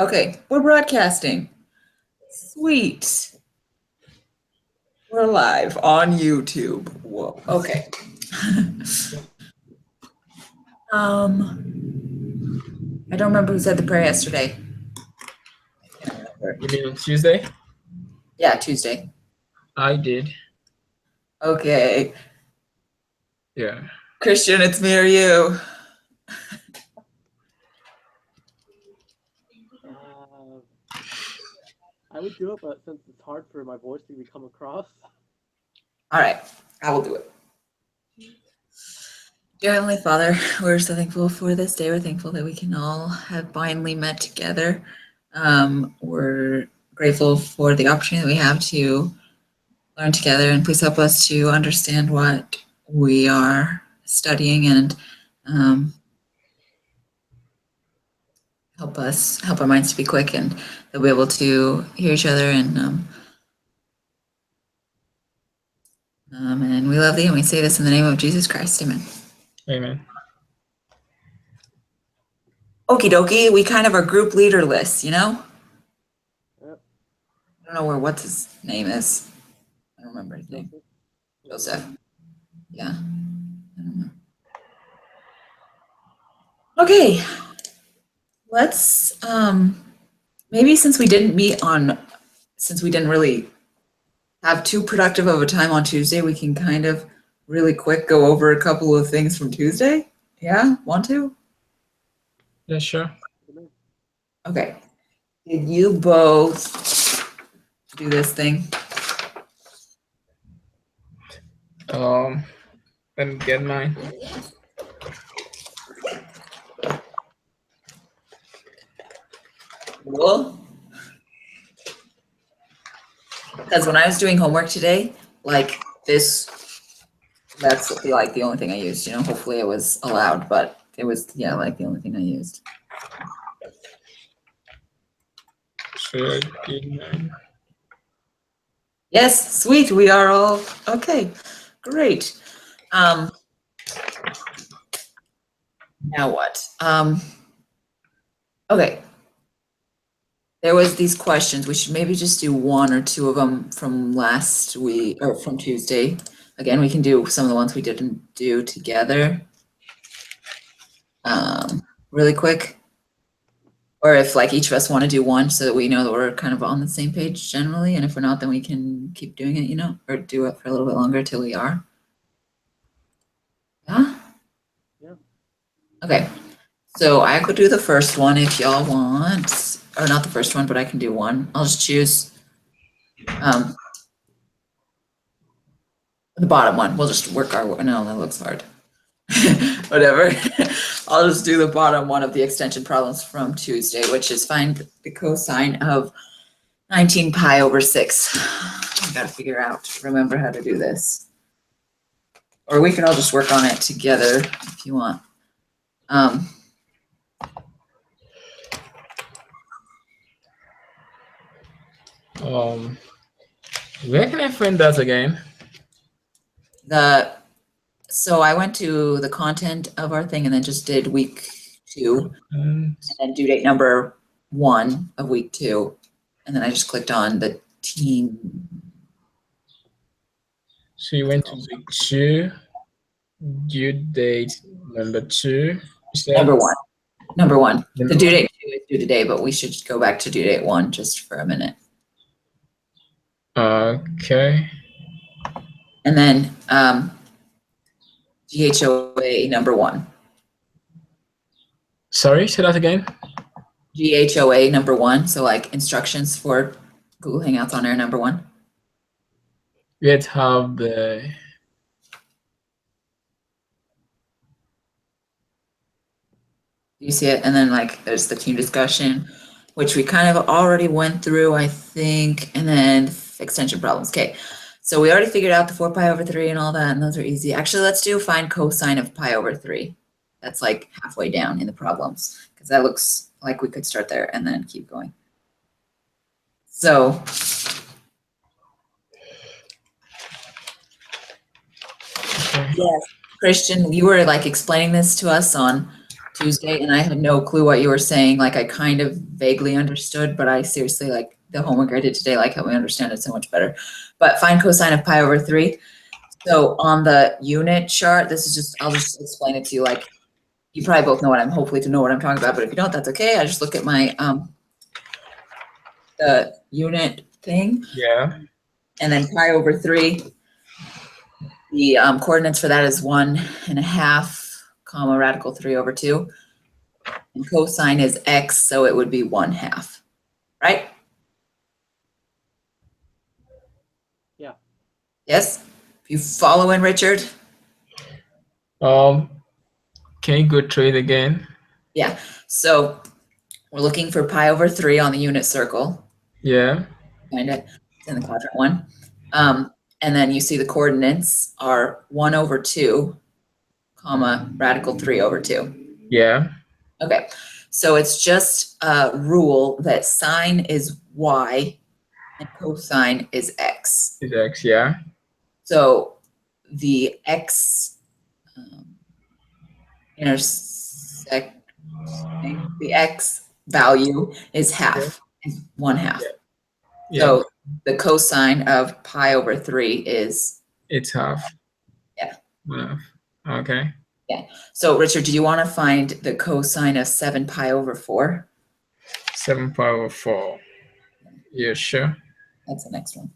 Okay, we're broadcasting. Sweet. We're live on YouTube. Whoa. Okay. I don't remember who said the prayer yesterday. I can't remember. You mean on Tuesday? Yeah, Tuesday. I did. Okay. Yeah. Christian, it's me or you. I would do it, but since it's hard for my voice to come across. All right, I will do it. Dear Heavenly Father, we're so thankful for this day. We're thankful that we can all have finally met together. We're grateful for the opportunity that we have to learn together, and please help us to understand what we are studying and help our minds to be quick, and that we'll be able to hear each other, and we love thee, and we say this in the name of Jesus Christ. Amen. Amen. Okie dokie, we kind of are group leader lists, you know? Yep. I don't know what his name is. I don't remember his name. Joseph. Yeah. I don't know. Okay. Let's maybe since we didn't really have too productive of a time on Tuesday, we can kind of really quick go over a couple of things from Tuesday. Yeah? Want to? Yeah, sure. Okay. Did you both do this thing? Let me get mine. Cool. Because when I was doing homework today, like that's like the only thing I used, you know, hopefully it was allowed, but it was, yeah, like the only thing I used. Sure, I did mine. Yes, sweet, we are all, okay, great. Now what? Okay. There was these questions. We should maybe just do one or two of them from last week or from Tuesday. Again, we can do some of the ones we didn't do together. Really quick. Or if like each of us want to do one so that we know that we're kind of on the same page generally. And if we're not, then we can keep doing it, you know, or do it for a little bit longer till we are. Yeah? Yeah. Okay. So I could do the first one if y'all want. Or not the first one, but I can do one. I'll just choose the bottom one. We'll just work our way. No, that looks hard. Whatever. I'll just do the bottom one of the extension problems from Tuesday, which is find the cosine of 19 pi over 6. I gotta remember how to do this. Or we can all just work on it together if you want. Where can I find that again? So I went to the content of our thing and then just did week 2 and then due date number 1 of week 2. And then I just clicked on the team. So you went to week 2, due date number 2. Number one. The due date 2 is due today, but we should go back to due date 1 just for a minute. Okay. And then GHOA number 1. Sorry, say that again. GHOA number 1. So like instructions for Google Hangouts on Air number 1. Let's have the. You see it? And then like there's the team discussion, which we kind of already went through, I think, and then extension problems. Okay, so we already figured out the 4 pi over 3 and all that, and those are easy. Actually, let's do find cosine of pi over 3. That's like halfway down in the problems, because that looks like we could start there and then keep going. So yes, Christian, you were like explaining this to us on Tuesday, and I had no clue what you were saying. Like I kind of vaguely understood, but I seriously like the homework I did today, like helped me understand it so much better. But find cosine of pi over 3. So on the unit chart, this is just, I'll just explain it to you. Like you probably both know what I'm, hopefully to know what I'm talking about, but if you don't, that's okay. I just look at my the unit thing. Yeah. And then pi over 3. The coordinates for that is 1.5, comma radical 3 over 2. And cosine is x, so it would be 1/2, right? Yeah. Yes? If you follow in, Richard? Can you go through it again? Yeah. So we're looking for pi over 3 on the unit circle. Yeah. Find it. It's in the quadrant 1. And then you see the coordinates are 1 over 2, comma radical 3 over 2. Yeah. Okay. So it's just a rule that sine is y and cosine is x. Is x, yeah. So the x intersect the x value is half, is 1/2. Yeah. So the cosine of pi over 3 is, It's half. Yeah. Okay. so Richard, do you want to find the cosine of 7 pi over 4? 7 pi over 4. Yeah, sure. That's the next one.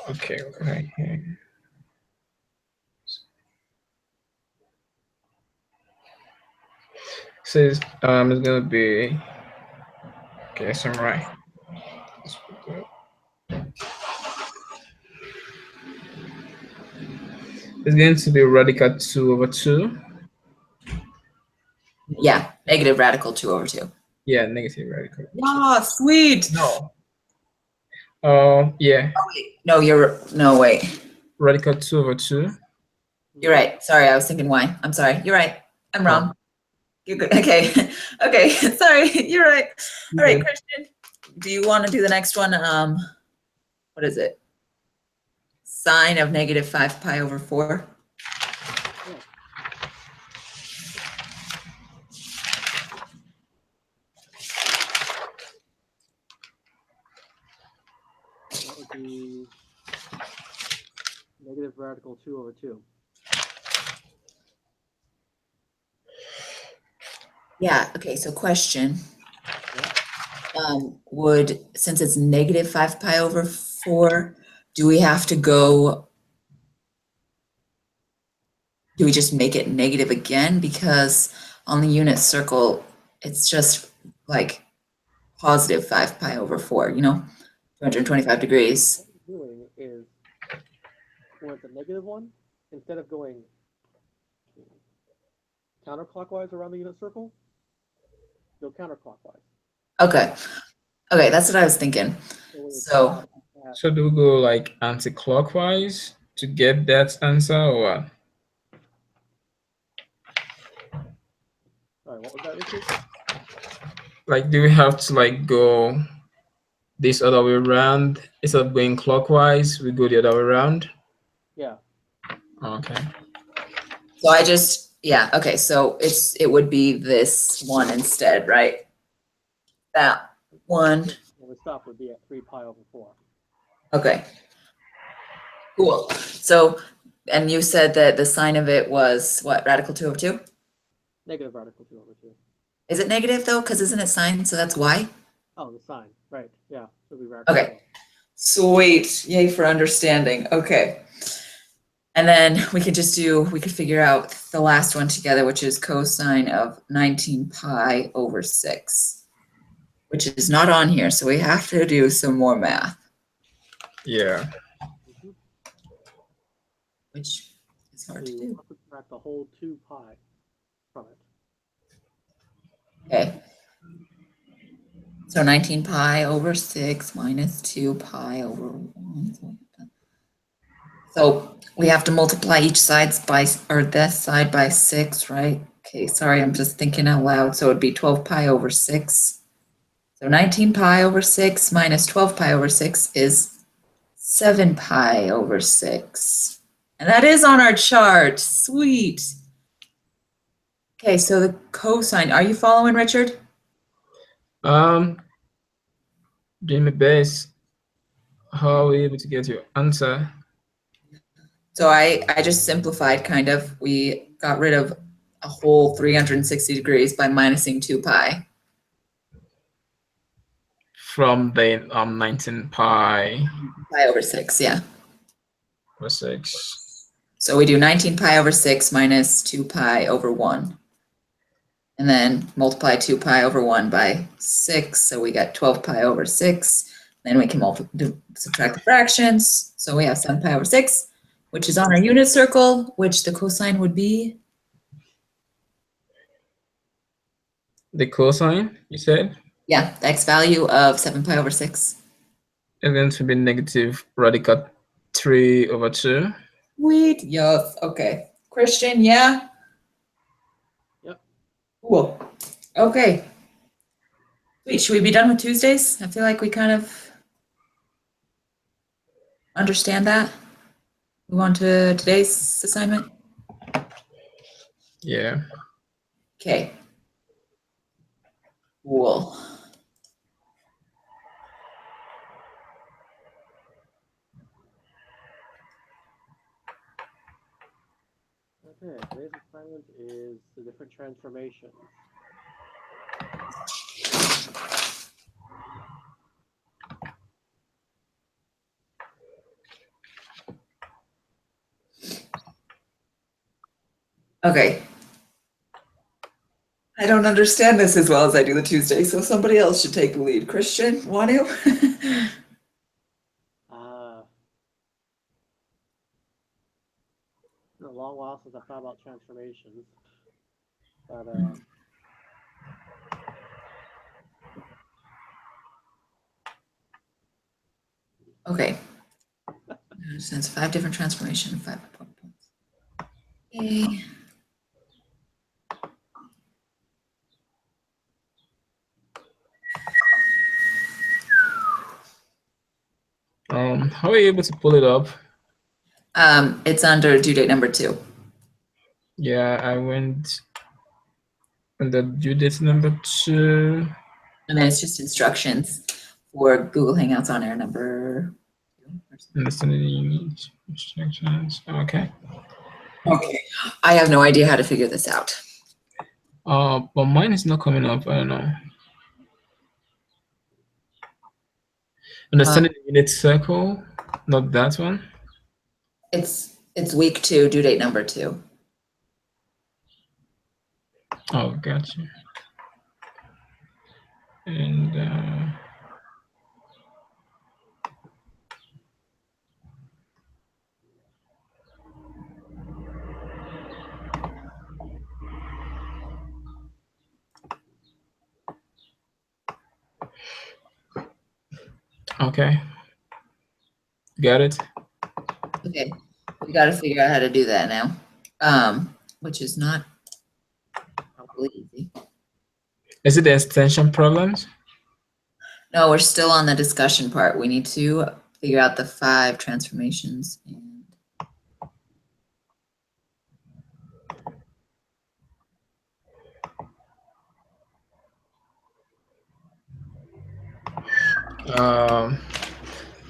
Okay, right here. Says it's gonna be, okay, so I'm right. It's going to be radical 2 over 2. Yeah, negative radical 2 over 2. Yeah, negative radical. Ah, sweet. No. Yeah, No, wait. radical 2 over 2. You're right. Sorry, I was thinking y. I'm sorry. You're right. I'm wrong. You're good. Okay. Okay. Sorry. You're right. All right, Christian. Do you want to do the next one? What is it? Sine of negative 5 pi over 4. That would be negative radical 2 over 2. Yeah. Okay. So question. Since it's negative 5 pi over 4, do we have to go? Do we just make it negative again? Because on the unit circle, it's just like positive 5 pi over 4, 225 degrees. What you're doing is, when it's a negative one, instead of going counterclockwise around the unit circle, go counterclockwise. Okay. Okay, that's what I was thinking. So do we go like anti-clockwise to get that answer, or what? Sorry, what was that, Richard? Like, do we have to like go this other way around? Instead of going clockwise, we go the other way around? Yeah. Okay. So I just, yeah, okay, so it would be this one instead, right? That one. When we stop would be at 3 pi over 4. Okay. Cool. So, and you said that the sign of it was what, radical 2 over 2? Negative radical 2 over 2. Is it negative though? Because isn't it sine? So that's y? Oh, the sign. Right. Yeah. It'll be radical. Okay. Sweet. Yay for understanding. Okay. And then we could figure out the last one together, which is cosine of 19 pi over 6, which is not on here. So we have to do some more math. Yeah. Which is hard to do. Subtract the whole 2 pi from it. Okay. So 19 pi over 6 minus 2 pi over 1. So we have to multiply each side this side by 6, right? Okay, sorry, I'm just thinking out loud. So it'd be 12 pi over 6. Is So 19 pi over 6 minus 12 pi over 6 is 7 pi over 6. And that is on our chart. Sweet. Okay, so the cosine, are you following, Richard? Doing my best. How are we able to get your answer? So I just simplified kind of. We got rid of a whole 360 degrees by minusing 2 pi. From the 19 pi Pi over 6, yeah. over 6. So we do 19 pi over 6 minus 2 pi over 1. And then multiply 2 pi over 1 by 6. So we got 12 pi over 6. Then we can subtract the fractions. So we have 7 pi over 6, which is on our unit circle, which the cosine would be. The cosine, you said, Yeah, the x value of 7 pi over 6. is going to be negative radical 3 over 2. Sweet. Yes. Okay. Christian, yeah? Yep. Cool. Okay. Sweet. Should we be done with Tuesdays? I feel like we kind of understand that. Move on to today's assignment. Yeah. Okay. Cool. Okay, today's assignment is the different transformations. Okay. I don't understand this as well as I do the Tuesday, so somebody else should take the lead. Christian, want to? It's been a long while since I thought about transformations, but Okay. Since 5 different transformation, 5 points. Okay. How are you able to pull it up? It's under due date number 2. Yeah, I went under due date number 2. And then it's just instructions for Google Hangouts on air number 2. Understanding instructions. Okay. Okay. I have no idea how to figure this out. But mine is not coming up. I don't know. Understanding the unit circle, not that one. It's week 2, due date number 2. Oh, gotcha. And okay, got it. Okay. We got to figure out how to do that now, which is not probably easy. Is it the extension problems? No, we're still on the discussion part. We need to figure out the 5 transformations.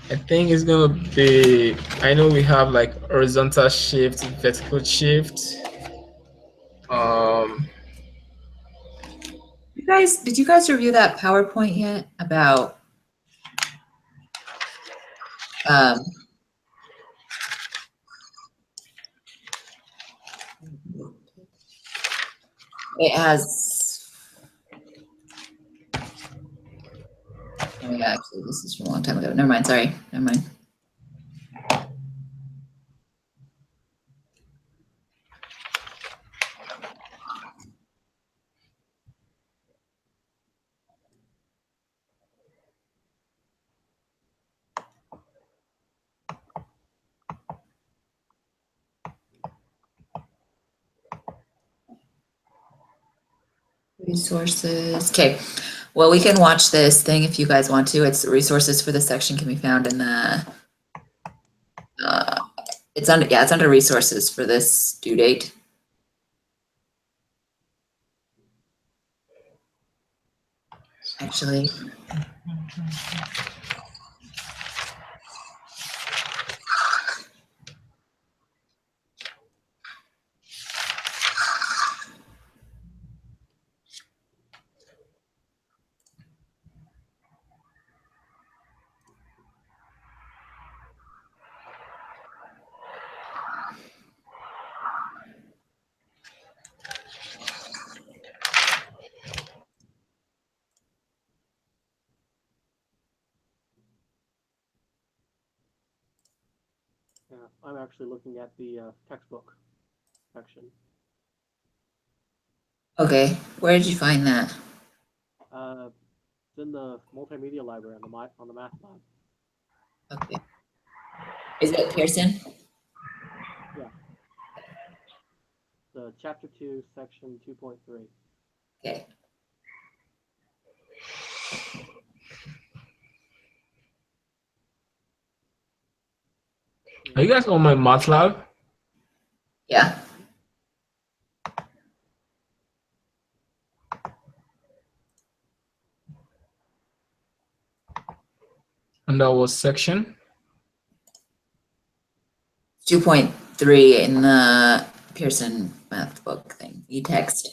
I think it's gonna be. I know we have like horizontal shift, vertical shift. Did you guys review that PowerPoint yet about it has, oh yeah, actually this is from a long time ago. Never mind, sorry. Never mind. Resources. Okay. Well, we can watch this thing if you guys want to. It's resources for this section can be found in the, it's under resources for this due date. Actually, Yeah, I'm actually looking at the textbook section. okay, where did you find that? It's in the multimedia library on the math lab. Okay. Is it Pearson? The chapter 2, section 2.3. Okay. Are you guys on my math lab? Yeah. And that was section? 2.3 in the Pearson math book thing, e-text.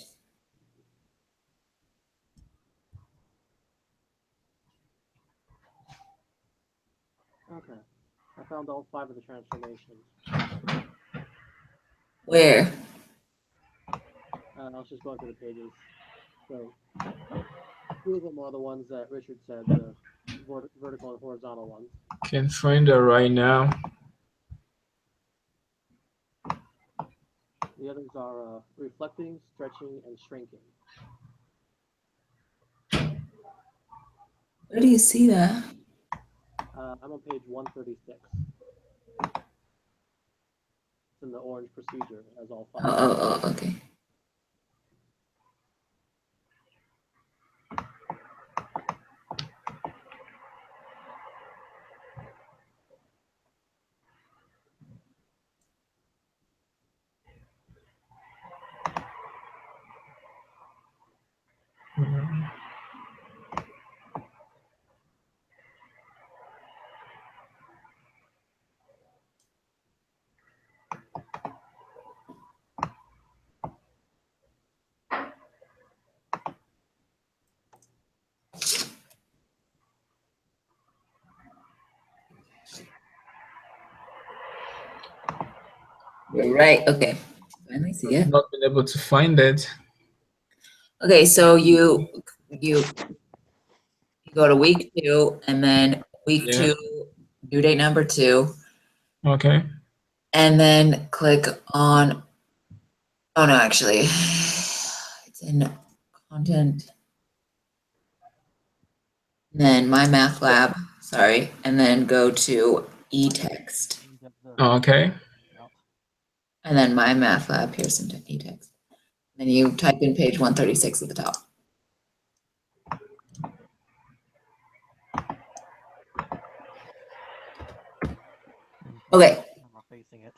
Okay. I found all 5 of the transformations. Where? I was just going through the pages. So, 2 of them are the ones that Richard said, the vertical and horizontal ones. Can't find it right now. The others are reflecting, stretching, and shrinking. Where do you see that? I'm on page 136. It's in the orange procedure as all 5. Oh, okay. You're right. Okay. Finally see it. Not been able to find it. Okay, so you go to week 2 and then week Yeah. 2, due date number 2, Okay. and then click on, oh no, actually, it's in content. And then my math lab, sorry, and then go to e-text. Okay. And then my math lab, Pearson e-text. Then you type in page 136 at the top. Okay. Facing it.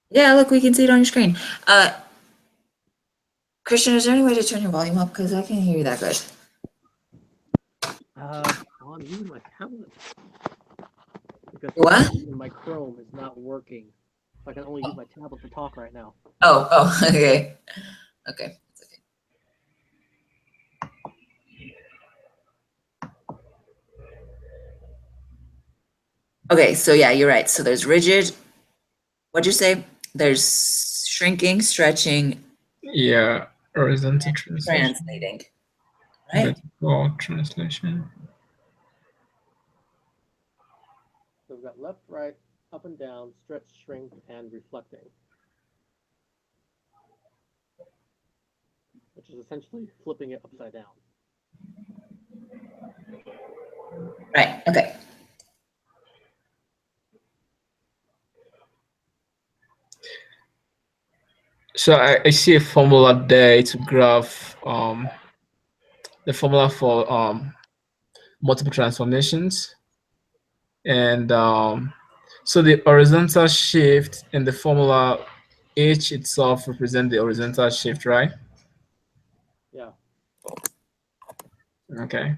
Yeah, look, we can see it on your screen. Christian, is there any way to turn your volume up? Because I can't hear you that good. I'm using my tablet. Because What? my Chrome is not working. So I can only use my tablet to talk right now. Oh, okay. Okay. Okay, so yeah, you're right. So there's rigid. What'd you say? There's shrinking, stretching, Yeah. Horizontal translation. translating. Right? Vertical translation. So we've got left, right, up and down, stretch, shrink, and reflecting. Which is essentially flipping it upside down. Right. Okay. So I see a formula there to graph the formula for multiple transformations. And so the horizontal shift in the formula H itself represents the horizontal shift, right? Yeah. Okay.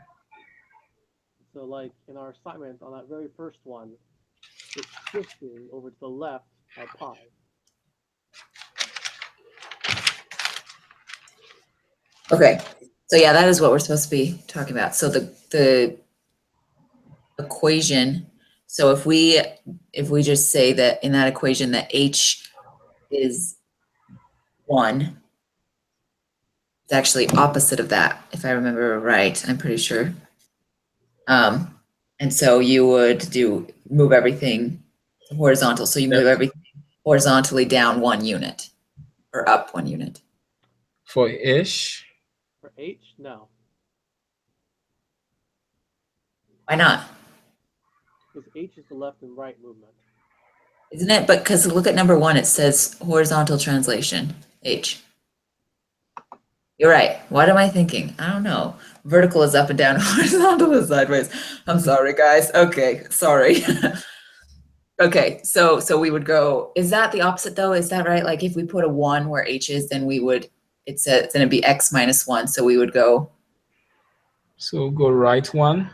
So like in our assignment on that very first one, it's shifting over to the left by pi. Okay, so yeah, that is what we're supposed to be talking about. So the equation, so if we just say that in that equation that H is 1, it's actually opposite of that, if I remember right, I'm pretty sure. And so you would move everything horizontal. So you move everything horizontally down 1 unit or up 1 unit. For H? For H, no. Why not? Because H is the left and right movement. Isn't it? But because look at number 1, it says horizontal translation, H. You're right. What am I thinking? I don't know. Vertical is up and down, horizontal is sideways. I'm sorry, guys. Okay, sorry. Okay, so we would go, is that the opposite though? Is that right? Like if we put a 1 where H is, then we would, it's going to be X minus 1. So we would go. So go right 1.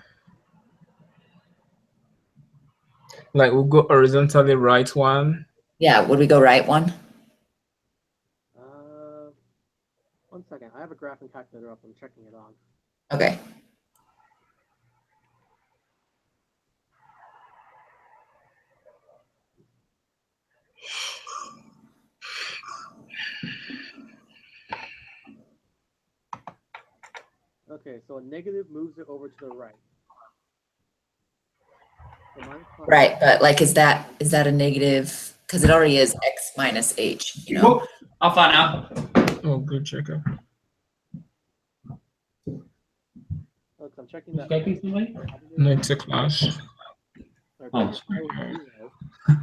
Like we'll go horizontally right 1. Yeah, would we go right 1? 1 second. I have a graphing calculator up. I'm checking it on. Okay. Okay, so a negative moves it over to the right. So Right, but like, is that a negative? Because it already is X minus H, you know? I'll find out. Oh, good checkup. Look, I'm checking that. Skyping somebody? No, it's a class. Or Oh. I was 0, and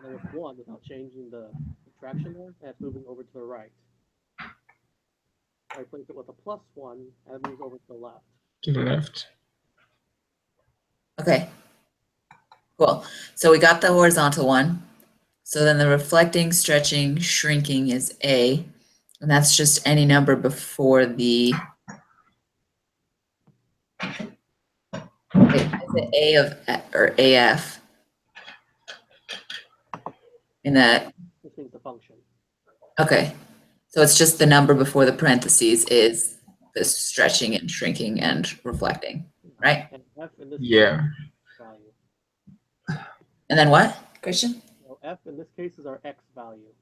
then with 1 without changing the subtraction there, and it's moving over to the right. I replace it with a +1, and it moves over to the left. To the left. Okay. Cool. So we got the horizontal one. So then the reflecting, stretching, shrinking is A. And that's just any number before the. Wait, is it A of or AF? In that. This means the function. Okay. So it's just the number before the parentheses is the stretching and shrinking and reflecting, right? And F in this Yeah. case is value. And then what, Christian? So F in this case is our X value.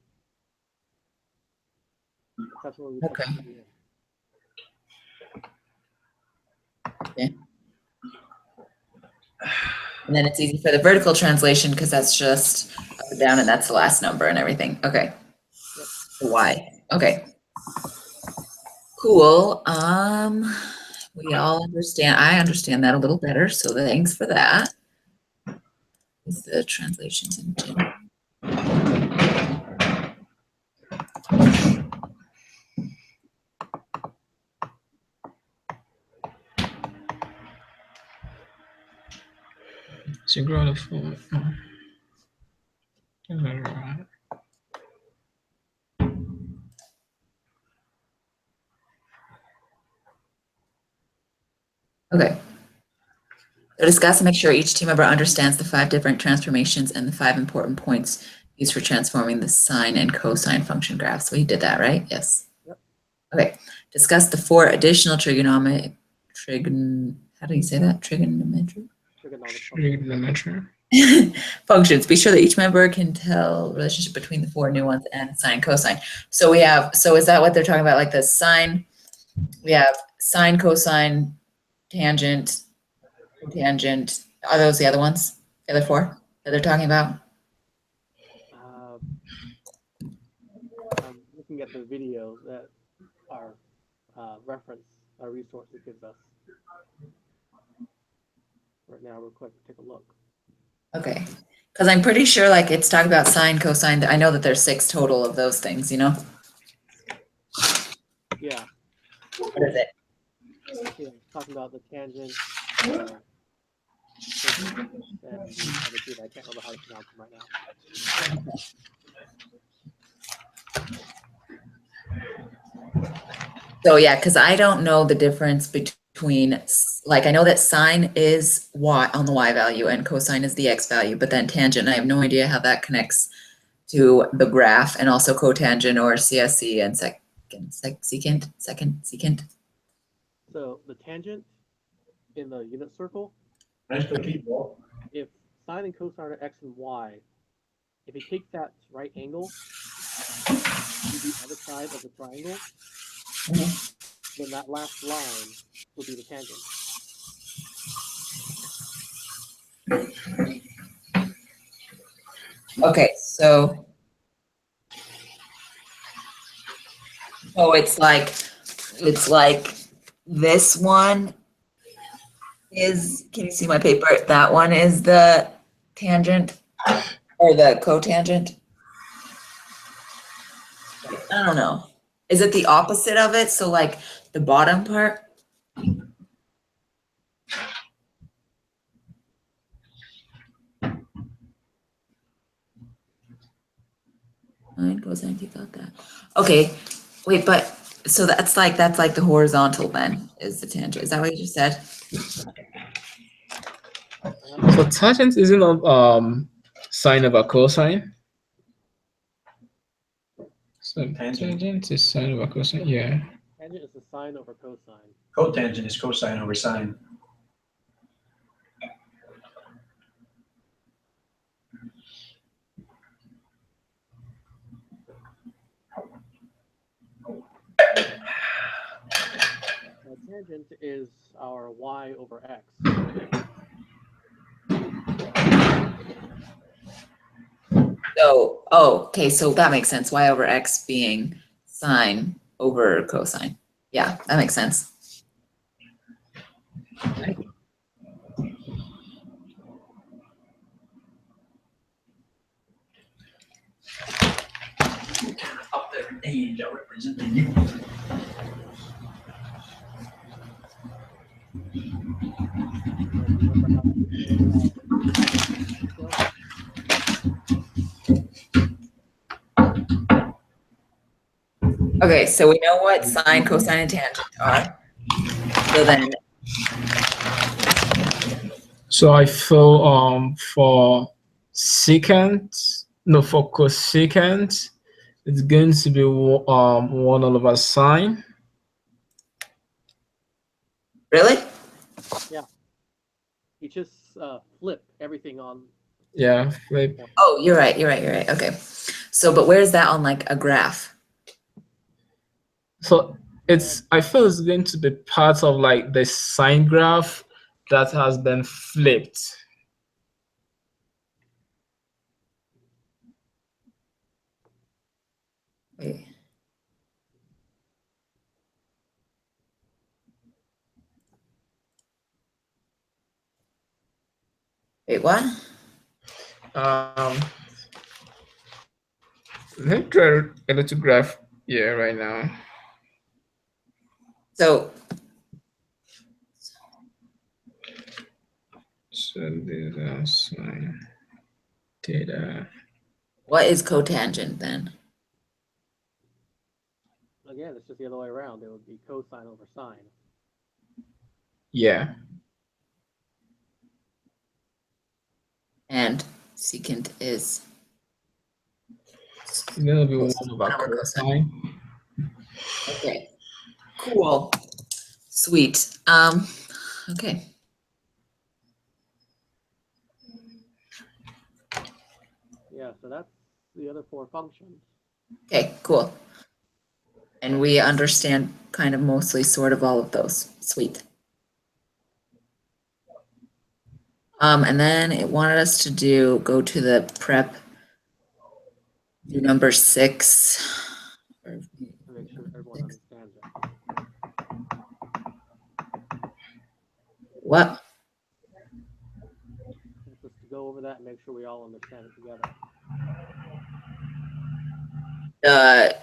That's where we Okay. put the Okay. And then it's easy for the vertical translation because that's just up and down and that's the last number and everything. Okay. Yep. Y. Okay. Cool. We all understand. I understand that a little better. So thanks for that. Is the translations in general. So grow the phone. Okay. So discuss and make sure each team member understands the 5 different transformations and the 5 important points used for transforming the sine and cosine function graphs. So we did that, right? Yes. Yep. Okay. Discuss the 4 additional trigonometry. How do you say that? Trigonometry? Trigonometry. Functions. Be sure that each member can tell relationship between the 4 new ones and sine, cosine. So we have, so is that what they're talking about? Like the sine, we have sine, cosine, tangent, tangent. Are those the other ones? The other 4 that they're talking about? I'm looking at the video that our reference, our resource it gives us. Right now, real quick, take a look. Okay. Because I'm pretty sure like it's talking about sine, cosine. I know that there's 6 total of those things, you know? talking about the tangent, uh, and the other two that I can't remember how to pronounce them right now. So yeah, because I don't know the difference between, like, I know that sine is y on the y value and cosine is the x value, but then tangent, I have no idea how that connects to the graph, and also cotangent or CSC and secant. So the tangent in the unit circle, Nice to keep you. if sine and cosine are x and y, if you take that right angle to the other side of the triangle, then that last line will be the tangent. Okay, so it's like this one is, can you see my paper? That one is the tangent or the cotangent. I don't know. Is it the opposite of it? So like the bottom part? Sine, cosine, you got that. Okay, wait, but so that's like the horizontal then, is the tangent. Is that what you just said? So tangent isn't a sine over cosine. So tangent is sine over cosine. Yeah. Tangent is the sine over cosine. Cotangent is cosine over sine. Tangent is our y over x. So, oh, okay, so that makes sense. Y over X being sine over cosine. Yeah, that makes sense. Up there in age, I representing you. Okay, so we know what sine, cosine, and tangent are. So then, So I feel for secant, no, for cosecant, it's going to be 1 all over sine. really? You just flip everything on. Yeah, flip. Oh, you're right. Okay. So, but where's that on like a graph? So I feel it's going to be part of like the sine graph that has been flipped. Wait. Wait, what? Let me try a little graph here right now. So, these are sine theta. what is cotangent then? Again, it's just the other way around. It would be cosine over sine. Yeah. And secant is It's gonna be 1 over cosine. okay. Cool. Sweet. Okay. Yeah, so that's the other 4 functions. Okay, cool. And we understand kind of mostly sort of all of those. Sweet. And then it wanted us to go to the prep, do number 6. To make sure everyone understands it. What? Just to go over that and make sure we all understand it together.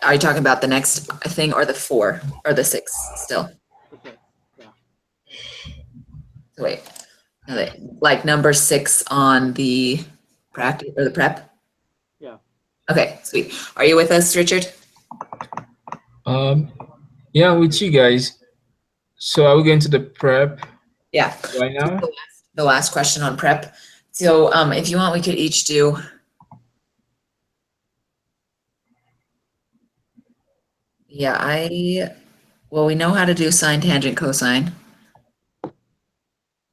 Are you talking about the next thing or the 4 or the 6 still? Okay. Yeah. Wait, no, like number 6 on the practice or the prep? Yeah. Okay, sweet. Are you with us, Richard? Yeah, I'm with you guys. So are we going to the prep Yeah. right now? The last question on prep. So if you want, we could each do. Yeah, well, we know how to do sine, tangent, cosine.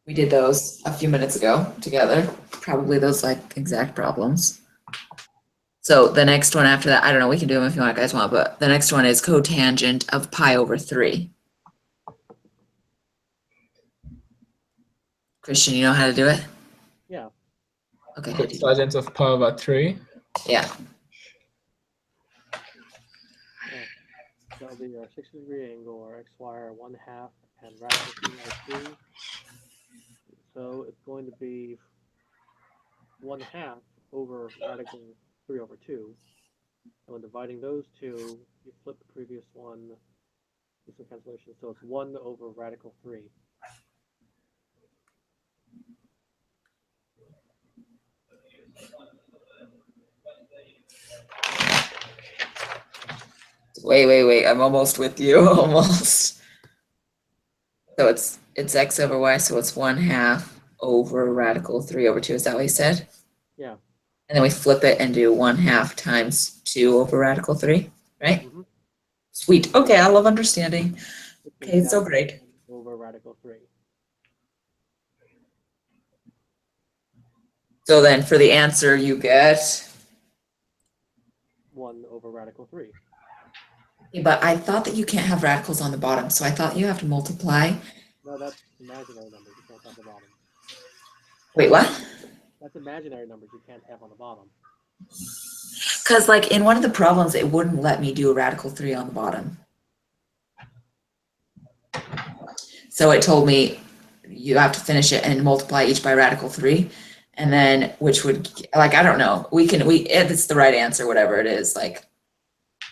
We did those a few minutes ago together. Probably those like exact problems. So the next one after that, I don't know, we can do them if you guys want, but the next one is cotangent of pi over 3. Christian, you know how to do it? Yeah. Okay, Cotangent of pi over 3. yeah. That'll be our 60-degree angle, our xy are 1/2, and radical 3 over 2. So it's going to be 1/2 over radical 3 over 2. And when dividing those two, you flip the previous one, do some cancellation. So it's 1 over radical 3. Wait. I'm almost with you. Almost. So it's x over y, so it's 1/2 over radical 3 over 2. Is that what you said? Yeah. And then we flip it and do 1/2 times 2 over radical 3, right? Mm-hmm. Sweet. Okay, I love understanding. Okay, it's so great. Over radical 3. So then for the answer, you get. 1 over radical 3. But I thought that you can't have radicals on the bottom, so I thought you have to multiply. No, that's imaginary numbers. You can't have the bottom. Wait, what? That's imaginary numbers you can't have on the bottom. Because like in one of the problems, it wouldn't let me do a radical 3 on the bottom. So it told me you have to finish it and multiply each by radical 3. And then, which would, like, I don't know, if it's the right answer, whatever it is, like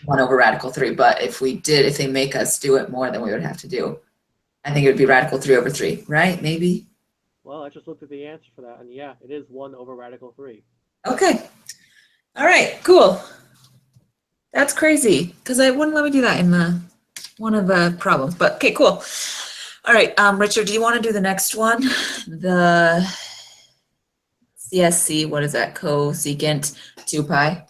1 over radical 3. But if they make us do it more than we would have to do, I think it would be radical 3 over 3, right? Maybe? Well, I just looked at the answer for that, and yeah, it is 1 over radical 3. Okay. All right, cool. That's crazy, because it wouldn't let me do that in one of the problems. But okay, cool. All right, Richard, do you want to do the next one? The CSC, what is that? Cosecant 2 pi.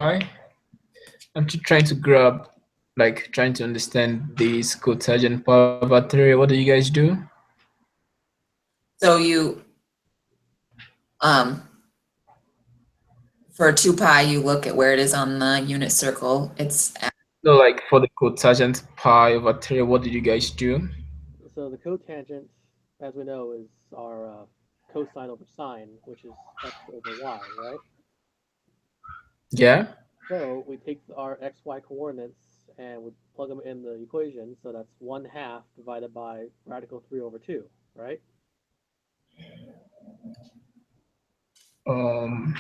Hi. I'm just trying to trying to understand this cotangent pi over 3. What do you guys do? So you, for 2 pi, you look at where it is on the unit circle. It's No, like for the cotangent pi over 3, what did you guys do? So the cotangent, as we know, is our cosine over sine, which is x over y, right? Yeah. So we take our xy coordinates and we plug them in the equation. So that's 1/2 divided by radical 3 over 2, right? Um.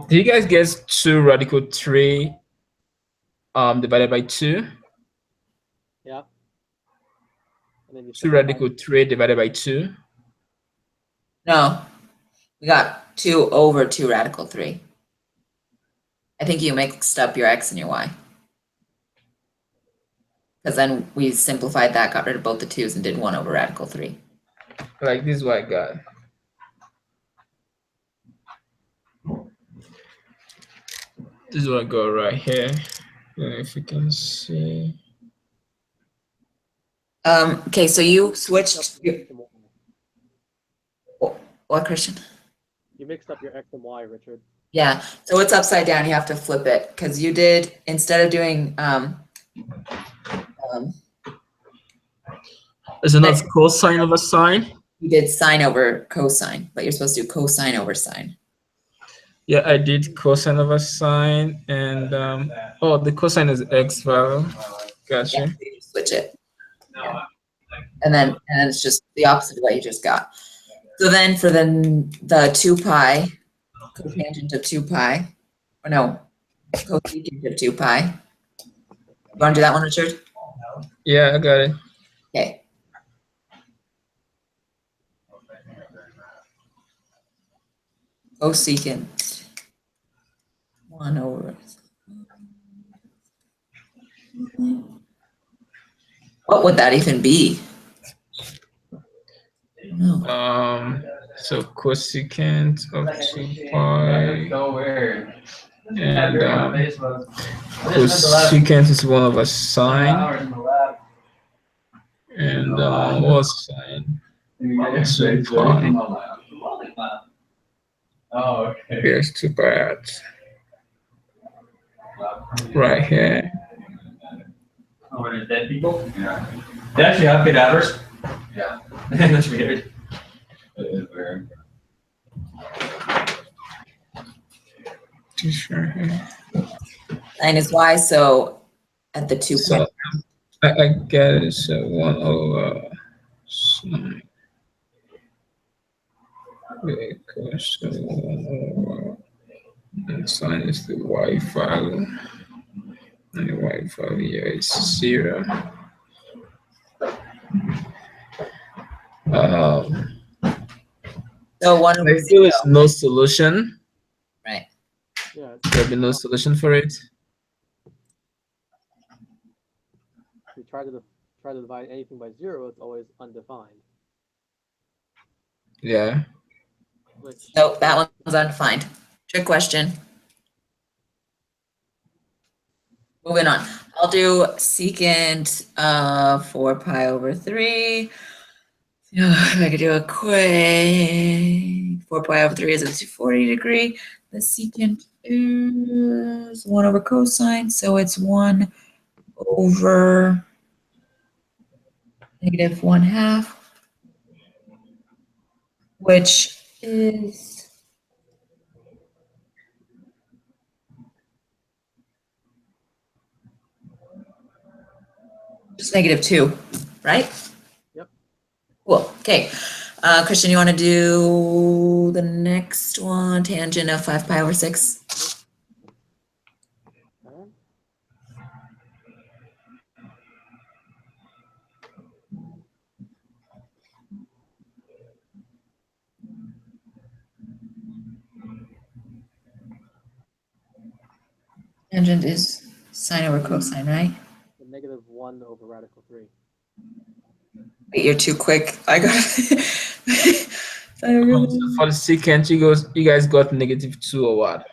Do you guys get 2 radical 3 divided by 2? Yeah. And then you 2 radical 3 divided by 2? no, we got 2 over 2 radical 3. I think you mixed up your x and your y. Because then we simplified that, got rid of both the 2's, and did 1 over radical 3. Like this is what I got. This is what I got right here. If you can see. Okay, so you Mixed switched, up your X and Y. what, Christian? You mixed up your X and Y, Richard. Yeah, so it's upside down, you have to flip it, because you did, instead of doing, Is it not cosine of a sine? you did sine over cosine, but you're supposed to do cosine over sine. Yeah, I did cosine of a sine, and oh, the cosine is x value. Gotcha. Yeah, so you just switch it. And then it's just the opposite of what you just got. So then for the 2 pi, cotangent of 2 pi, or no, cosecant of 2 pi. You want to do that one, Richard? Yeah, I got it. Okay. Cosecant 1 over. What would that even be? No. So cosecant of 2 pi, and cosecant is 1 over sine, and what's sine? 2 pi. Oh, okay. Here's 2 pi at right here. Oh, when it's dead people? Yeah. They actually have good adders. Yeah. That's weird. It is weird. Just right here. Sine is y, so at the 2 pi. So I get it. So 1 over sine equals to 1 over, and sine is the y value, and the y value here is 0. So 1 over I 0. feel it's no solution. Right. Yeah. There'll be no solution for it. If you try to divide anything by 0, it's always undefined. Yeah. Which Nope, that one's undefined. Trick question. Moving on. I'll do secant 4 pi over 3. If I could do a quick 4 pi over 3 is a 240 degree. The secant is 1 over cosine, so it's 1 over negative 1/2, which is just negative 2, right? Yep. Cool. Okay. Christian, you want to do the next one? Tangent of 5 pi over 6. Okay. Tangent is sine over cosine, right? The negative 1 over radical 3. Wait, you're too quick. I got So for the secant, you guys got negative 2 or what?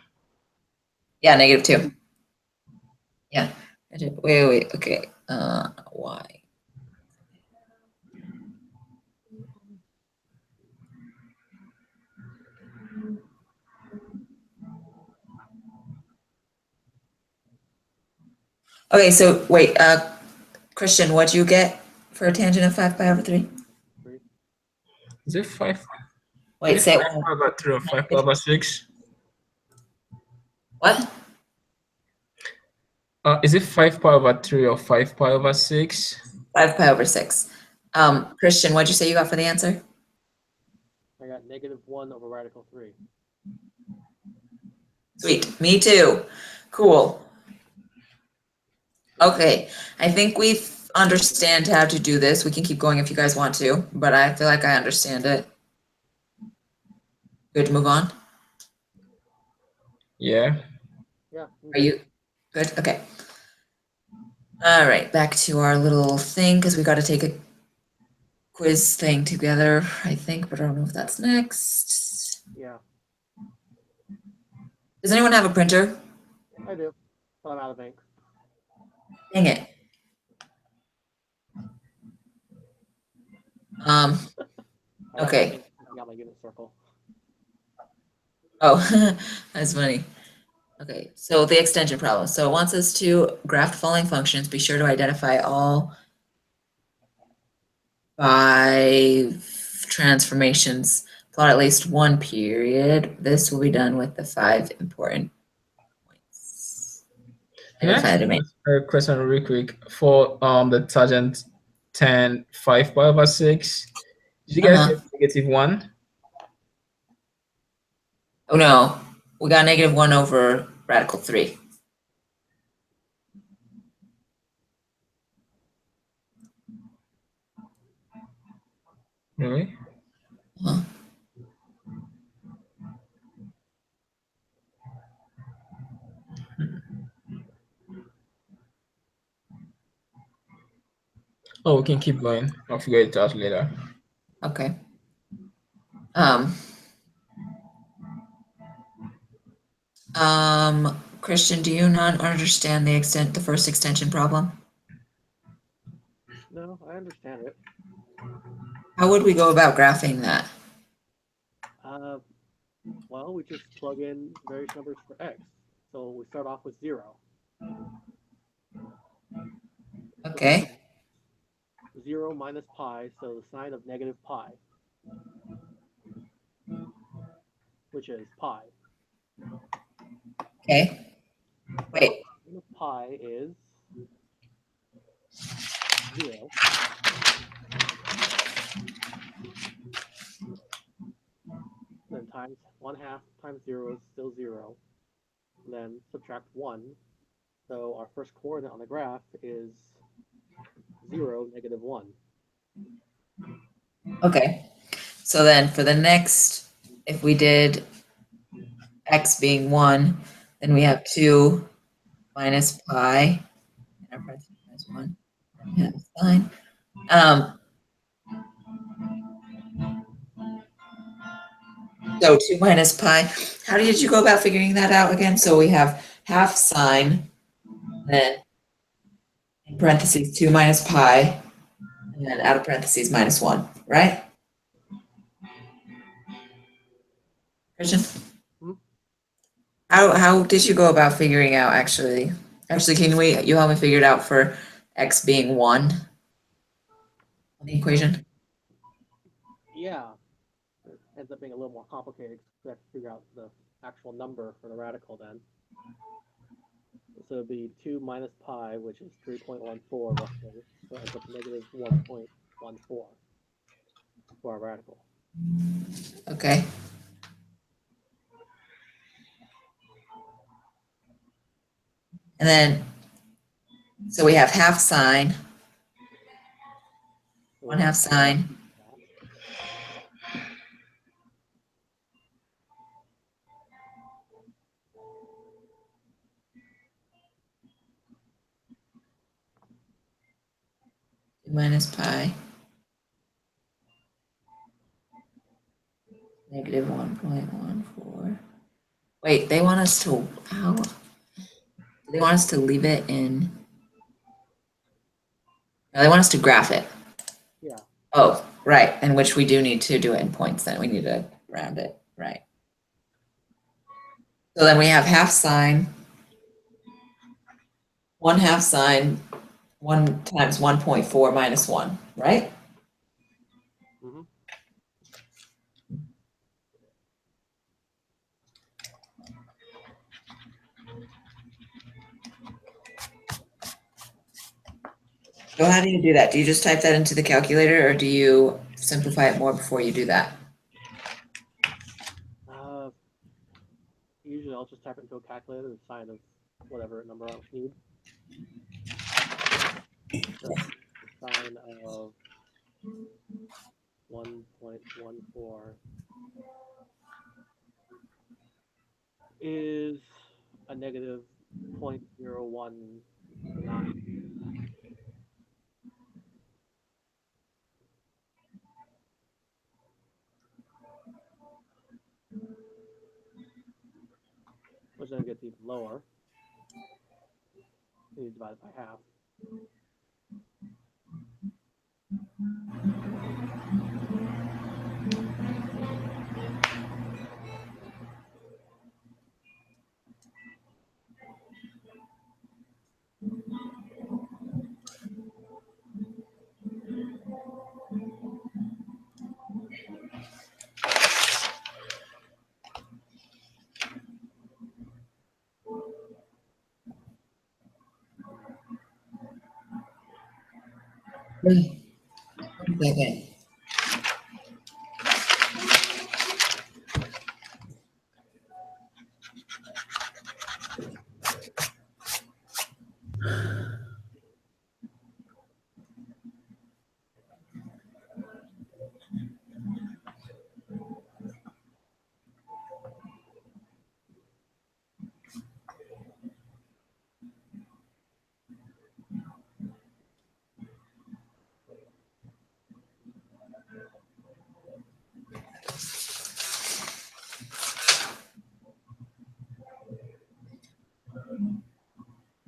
Yeah, negative 2. Yeah. Wait. Okay. Y. Okay, so wait, Christian, what'd you get for a tangent of 5 pi over 3? 3. Is it 5? Wait, Is say it it 5 one pi more. over 3 or 5 pi over 6? What? Is it 5 pi over 3 or 5 pi over 6? 5 pi over 6. Christian, what'd you say you got for the answer? I got negative 1 over radical 3. Sweet. Me too. Cool. Okay, I think we understand how to do this. We can keep going if you guys want to, but I feel like I understand it. Good to move on? Yeah. Yeah. Are you good? Okay. All right, back to our little thing because we got to take a quiz thing together, I think, but I don't know if that's next. Yeah, Does anyone have a printer? I do. But I'm out of ink. Dang it. Um, okay. I got my unit circle. Oh, that's funny. Okay, so the extension problem. So it wants us to graph the following functions. Be sure to identify all 5 transformations. Plot at least one period. This will be done with the 5 important points. Can I Identify ask the domain. a question real quick for the tangent 10 5 pi over 6? Did you guys Uh-huh. get -1? Oh no, we got -1 over radical 3. Really? Huh. Oh, we can keep going. I'll figure it out later. Okay. Christian, do you not understand the first extension problem? No, I understand it. How would we go about graphing that? Well, we just plug in various numbers for x. So we start off with 0. Okay. 0 minus pi, so the sign of negative pi, which is pi. Okay. Wait. Sign of pi is 0. Then times 1/2 times 0 is still 0. Then subtract 1. So our first coordinate on the graph is 0, -1. Okay. So then for the next, if we did x being 1, then we have 2 minus pi, and our parentheses minus 1, then we have a sign. So 2 minus pi. How did you go about figuring that out again? So we have half sine, then in parentheses 2 minus pi, and then out of parentheses minus 1, right? Christian? Hmm? How did you go about figuring out actually? Actually, you help me figure it out for x being 1 on the equation? Yeah, it ends up being a little more complicated because we have to figure out the actual number for the radical then. So it'd be 2 minus pi, which is 3.14 roughly. So it ends up -1.14 for our radical. Okay. And then, so we have half sine, So 1/2 sine, minus pi, -1.14. Wait, they want us to, how? They want us to leave it in, no, they want us to graph it. Yeah. Oh, right, in which we do need to do it in points then. We need to round it, right. So then we have half sine, 1/2 sine, 1 times 1.4 minus 1, right? Mm-hmm. So how do you do that? Do you just type that into the calculator or do you simplify it more before you do that? Usually I'll just type it into a calculator, the sign of whatever number I need. So the sign of 1.14 is a -0.019. Which then gets even lower. You divide it by half. Okay.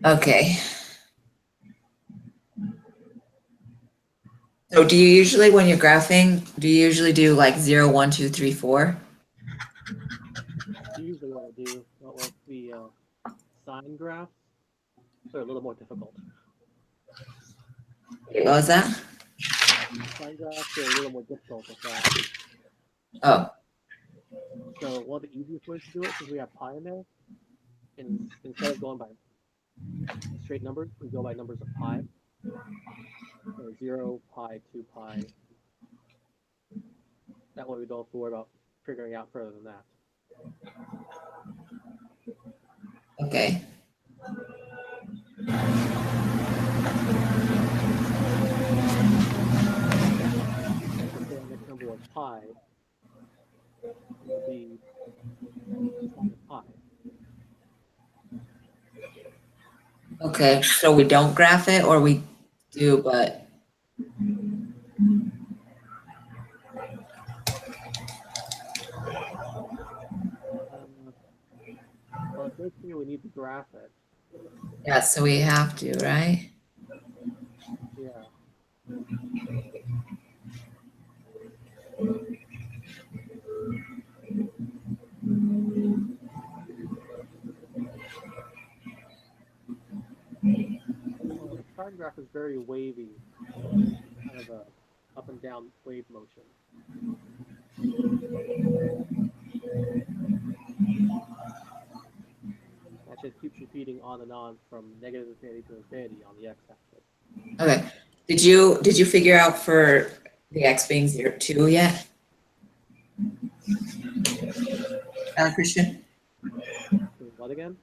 Okay. So do you usually, when you're graphing, do you usually do like 0, 1, 2, 3, 4? Usually what I do, with the sine graphs, they're a little more difficult. What was that? Sine graphs are a little more difficult with that. Oh, So one of the easiest ways to do it, since we have pi in there, and instead of going by straight numbers, we go by numbers of pi. So 0, pi, 2 pi. That way we don't have to worry about figuring out further than that. okay. So say our next number was pi, it would be sine of pi. Okay, so we don't graph it, or we do, but Well, it does here we need to graph it. yeah, so we have to, right? Yeah. Well, the sine graph is very wavy, kind of a up and down wave motion. That just keeps repeating on and on from negative infinity to infinity on the x-axis. Okay. Did you figure out for the x being 0, 2 yet? Christian? What again?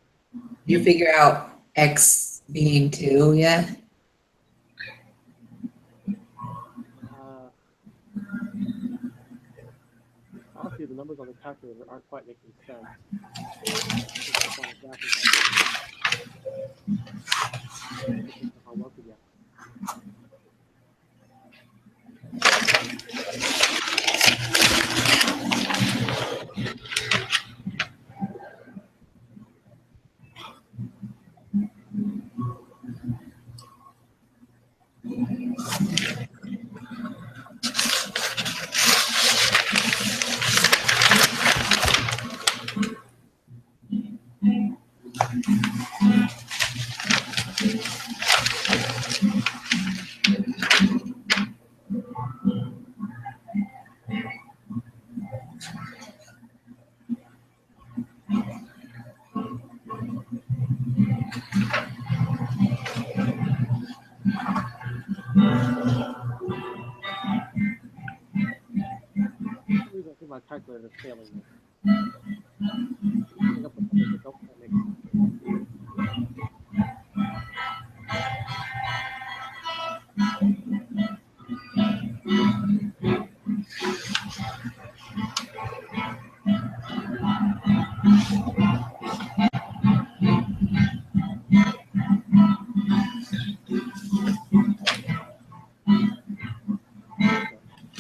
Did you figure out x being 2 yet? Honestly, the numbers on the calculator aren't quite making sense. I'll work again. For some reason, I think my calculator is failing me. Coming up with numbers that don't quite make sense.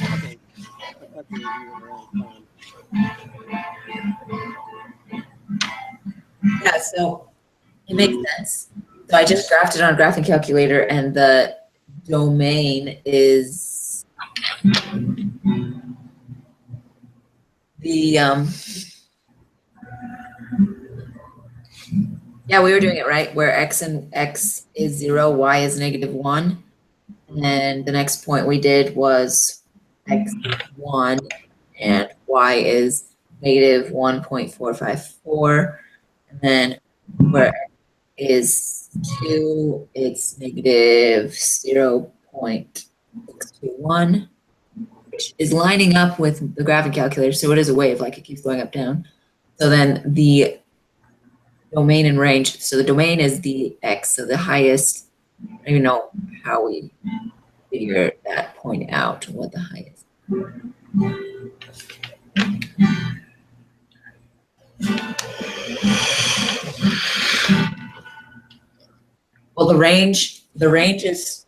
Okay. My calculator is using the wrong time. Yeah, so it makes sense. So I just graphed it on a graphing calculator, and the domain is the yeah, we were doing it right, where x is 0, y is -1, and then the next point we did was x is 1 and y is -1.454, and then where x is 2, it's -0.621, which is lining up with the graphing calculator. So it is a wave, like it keeps going up, down. So then the domain and range. So the domain is the x. So the highest. I don't even know how we figure that point out. What the highest. Well, the range is,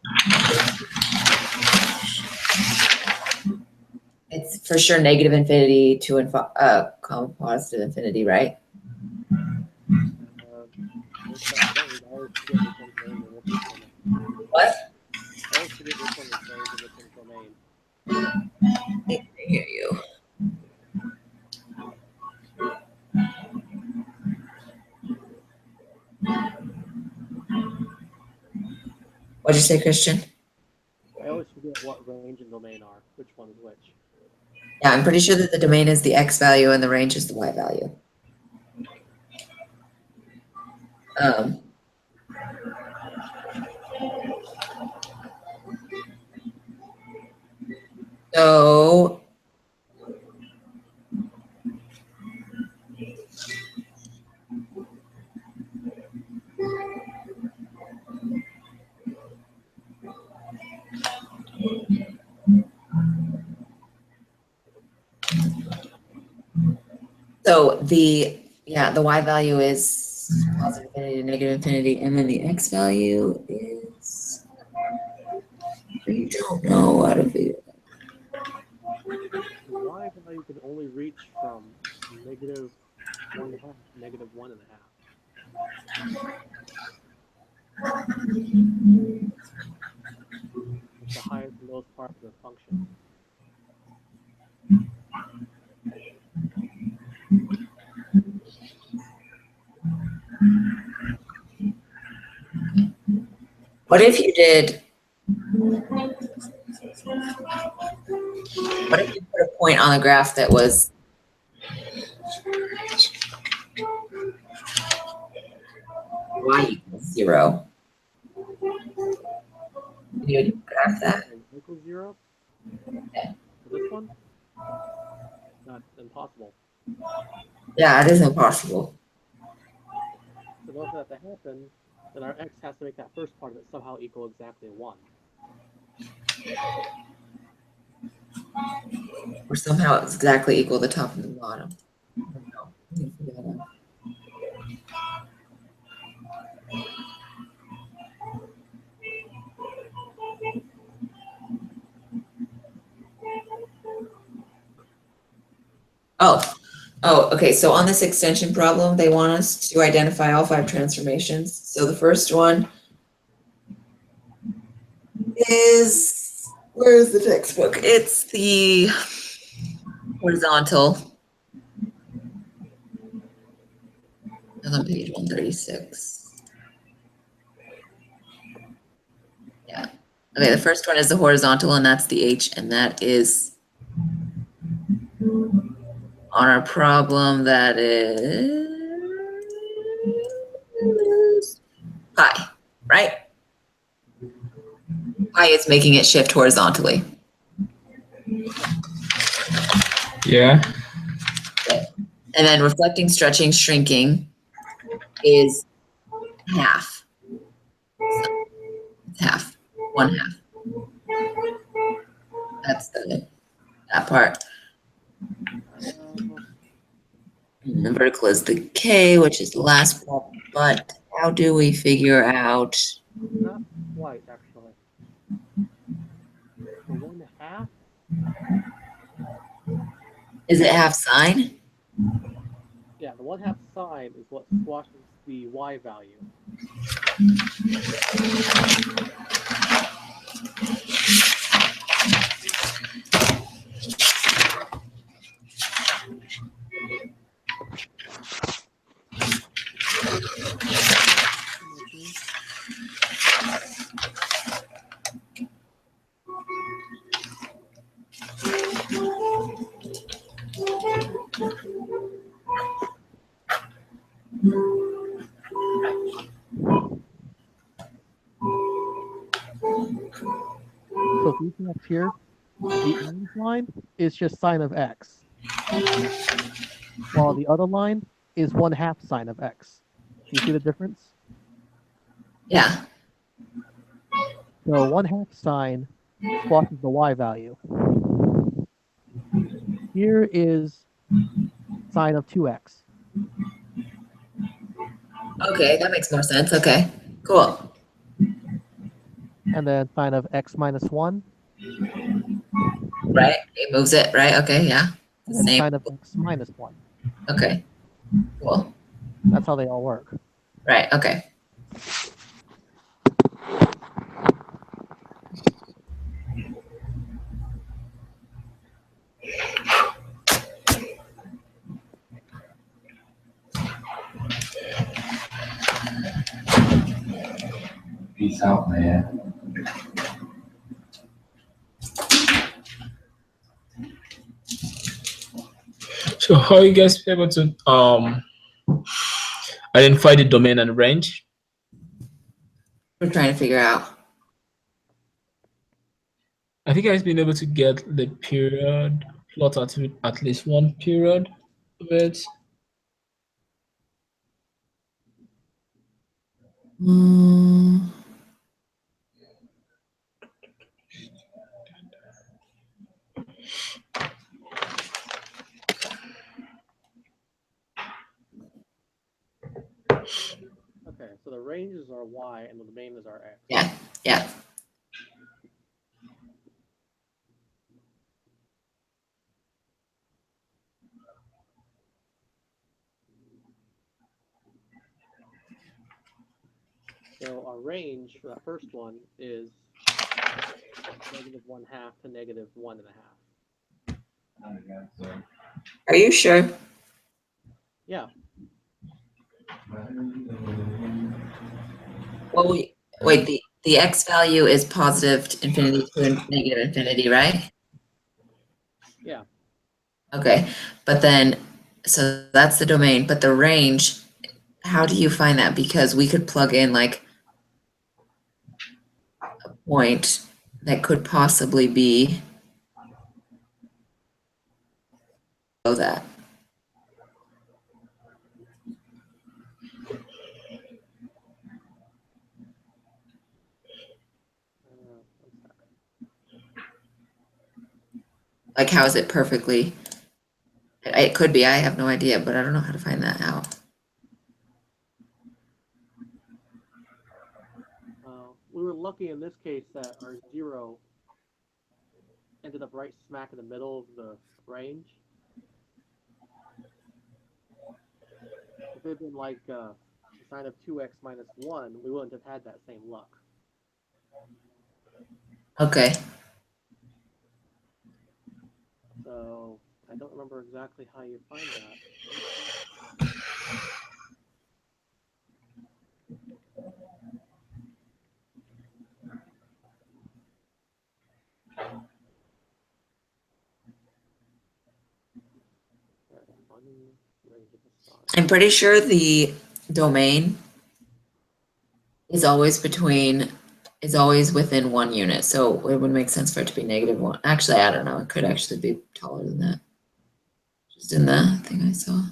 it's for sure negative infinity to positive infinity, right? I always forget which one's range and which one's domain. What? I always forget which one is range and which one's domain. I hear you. What'd you say, Christian? I always forget what range and domain are, which one is which. Yeah, I'm pretty sure that the domain is the x value and the range is the y value. So the y value is positive infinity to negative infinity, and then the x value is, I don't know how to figure it out. The y value can only reach from negative 1.5 to negative 1.5. The highest and lowest part of the function. What if you put a point on the graph that was y equals 0? You would graph that? Equals 0? Yeah. For this one? Not impossible. Yeah, it is impossible. So in order for that to happen, then our x has to make that first part of it somehow equal exactly 1. Or somehow it's exactly equal the top and the bottom. I don't know. Let me figure that out. Okay. So on this extension problem, they want us to identify all 5 transformations. So the first one is, where is the textbook? It's the horizontal. It's on page 136. Yeah. Okay, the first one is the horizontal, and that's the h, and that is on our problem that is pi, right? Pi is making it shift horizontally. Yeah. And then reflecting, stretching, shrinking is half. So it's half, 1/2. That's that part. And the vertical is the k, which is the last part. But how do we figure out? Not quite, actually. The 1/2? Is it half sine? Yeah, the 1/2 sine is what squashes the y value. So if you graph here, The orange line is just sine of x, while the other line is 1/2 sine of x. Do you see the difference? Yeah. So 1/2 sine squashes the y value. Here is sine of 2x. Okay, that makes more sense. Okay, cool. And then sine of x minus 1, Right, it moves it, right? Okay, yeah. and then Same. sine of x minus 1. Okay, cool. That's how they all work. Right, okay. Peace out, man. So how you guys able to identify the domain and range? We're trying to figure out. Have you guys been able to get the period plot at least one period of it? Mm, Okay, so the range is our y and the domain is our x. yeah, yeah. So our range for that first one is -1/2 to -1.5. Are you sure? Yeah, Well, wait, the x value is positive to infinity to negative infinity, right? yeah. Okay, but then, so that's the domain, but the range, how do you find that? Because we could plug in like a point that could possibly be below that. One second. Like, how is it perfectly? It could be, I have no idea, but I don't know how to find that out. We were lucky in this case that our 0 ended up right smack in the middle of the range. If it had been like sine of 2x minus 1, we wouldn't have had that same luck. Okay. So I don't remember exactly how you find that. I'm pretty sure the domain is always within 1 unit, so it would make sense for it to be -1. Actually, I don't know. It could actually be taller than that. Just in the thing I saw.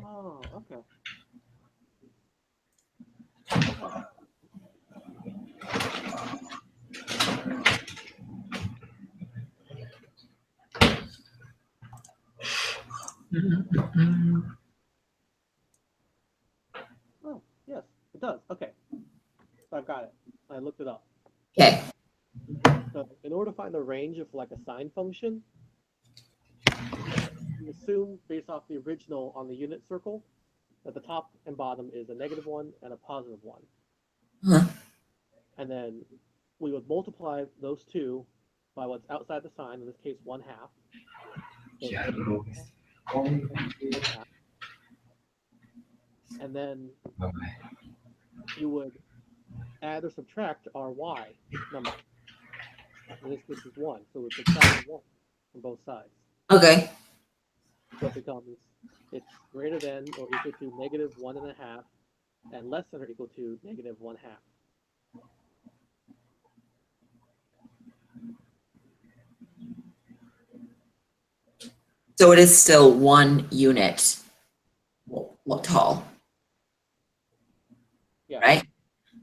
Oh, okay. Oh, yes, it does. Okay. So I've got it. I looked it up. Okay. So in order to find the range of like a sine function, you assume based off the original on the unit circle that the top and bottom is a -1 and a +1. Huh. And then we would multiply those two by what's outside the sign, in this case 1/2. So Yeah. -1/2. And then you would add or subtract our y number. In this case is 1, so we subtract 1 from both sides. Okay. So it becomes, it's greater than or equal to -1.5 and less than or equal to -1/2. So it is still 1 unit tall, Yeah. right?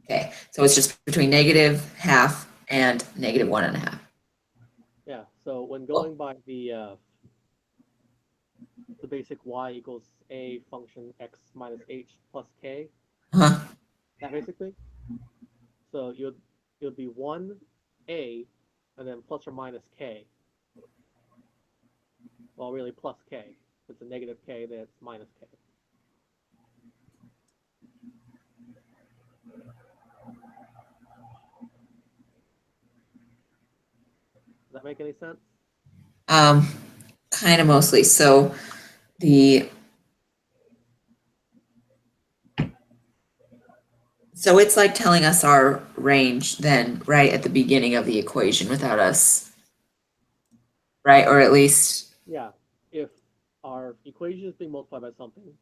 Okay. So it's just between -1/2 and -1.5. Yeah. So when going by the basic y equals a function x minus h plus k, Huh. that basically. So you'd be 1a and then plus or minus k. Well, really plus k. If it's a negative k, then it's minus k. Does that make any sense? Kind of mostly. So it's like telling us our range then, right at the beginning of the equation without us, right? Or at least, Yeah. If our equation is being multiplied by something,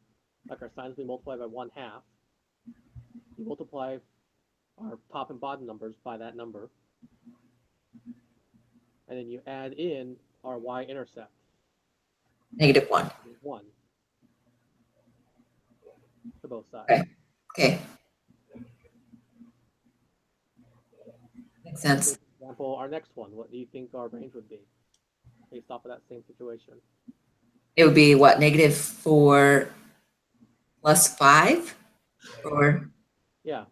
like our sign is being multiplied by 1/2, you multiply our top and bottom numbers by that number, and then you add in our y-intercept, -1. 1, to both sides. Okay. Okay. Makes sense. So, for example, our next one, what do you think our range would be based off of that same situation? It would be what, -4 plus 5? Or, Yeah.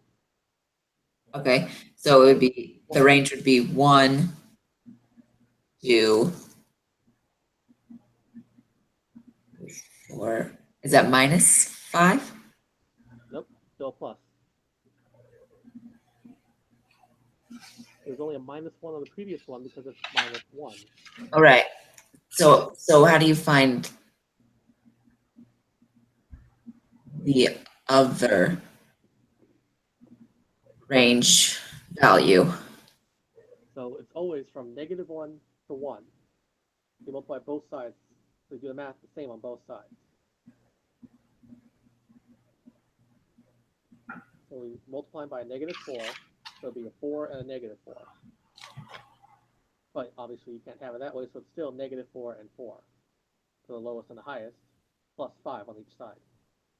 okay, so it would be, the range would be 1 to 4. Is that -5? Nope. Still plus. There's only a -1 on the previous one because it's -1. All right. So how do you find the other range value? So it's always from -1 to 1. You multiply both sides. So you do the math the same on both sides. So we multiply by -4, so it'll be a 4 and a -4. But obviously you can't have it that way, so it's still -4 and 4 for the lowest and the highest, plus 5 on each side.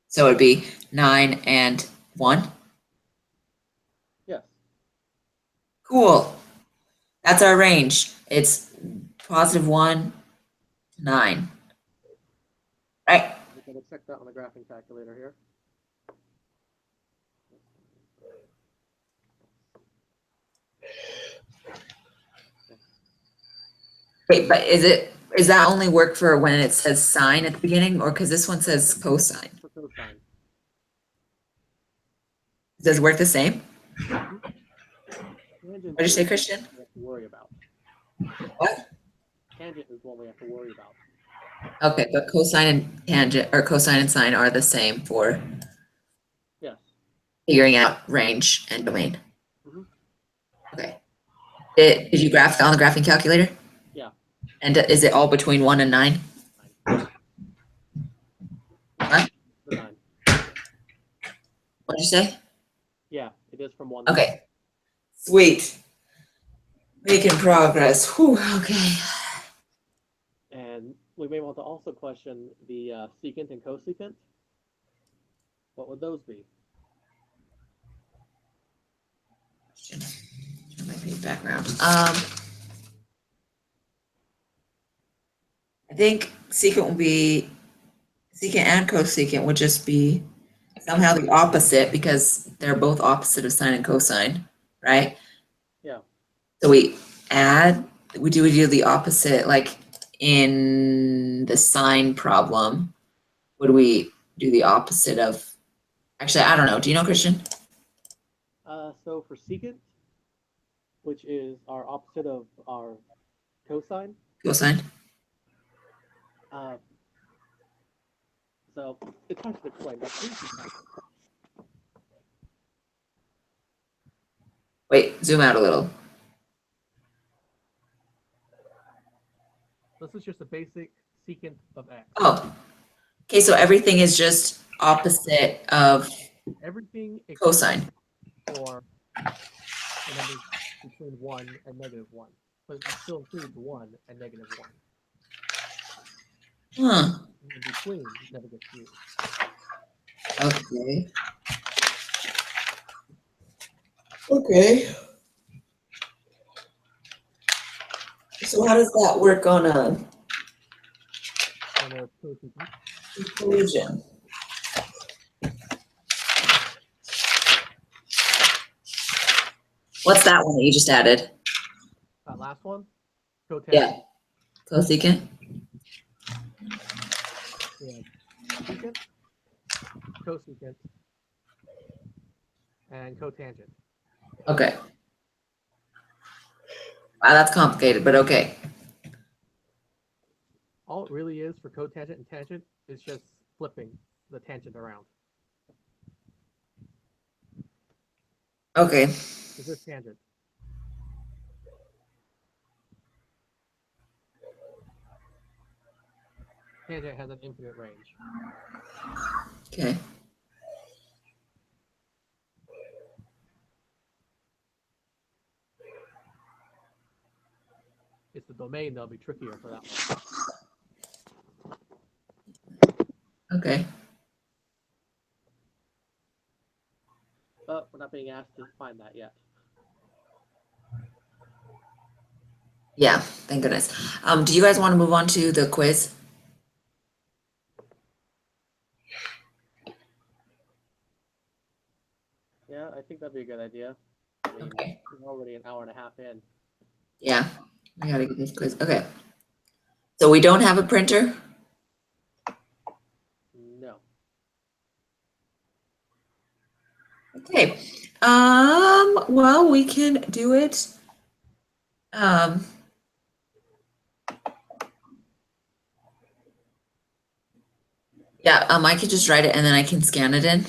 So it'd be 9 and 1? Yes. Cool. That's our range. It's +1 to 9. Right? We can check that on the graphing calculator here. Wait, but is that only work for when it says sine at the beginning, or because this one says cosine? For cosine. Does it work the same? Tangent What did you say, Christian? we have to worry about. What? Tangent is one we have to worry about. Okay, but cosine and tangent, or cosine and sine are the same for Yes. figuring out range and domain. Mhm. Okay. Did you graph on the graphing calculator? Yeah. And is it all between 1 and 9? What? For 9. What did you say? Yeah, it is from 1 to 9. Okay. Sweet. Making progress. Whew, okay. And we may want to also question the secant and cosecant. What would those be? Turn my page background. I think secant and cosecant would just be somehow the opposite because they're both opposite of sine and cosine, right? Yeah. So we do the opposite, like in the sine problem, would we do the opposite of, actually, I don't know. Do you know, Christian? So for secant, which is our opposite of our cosine, Cosine? so it's hard to explain, but Wait, zoom out a little. this is just a basic secant of x. Oh, okay, so everything is just opposite of Everything cosine. for the numbers between 1 and -1, but it still includes 1 and -1. Huh, In between never gets used. okay. Okay. So how does that work on a On a cosecant. equation? What's that one that you just added? That last one, cotangent. Yeah. Cosecant? Yeah. Secant, cosecant, and cotangent. Okay. Wow, that's complicated, but okay. All it really is for cotangent and tangent is just flipping the tangent around. Okay. Is this tangent? Tangent has an infinite range. Okay. It's the domain that'll be trickier for that one. Okay. But we're not being asked to find that yet. Yeah, thank goodness. Do you guys want to move on to the quiz? Yeah, I think that'd be a good idea. I mean, Okay. we're already an hour and a half in. Yeah, we gotta get this quiz. Okay. So we don't have a printer? No. Okay. Well, we can do it. Yeah, I could just write it and then I can scan it in. If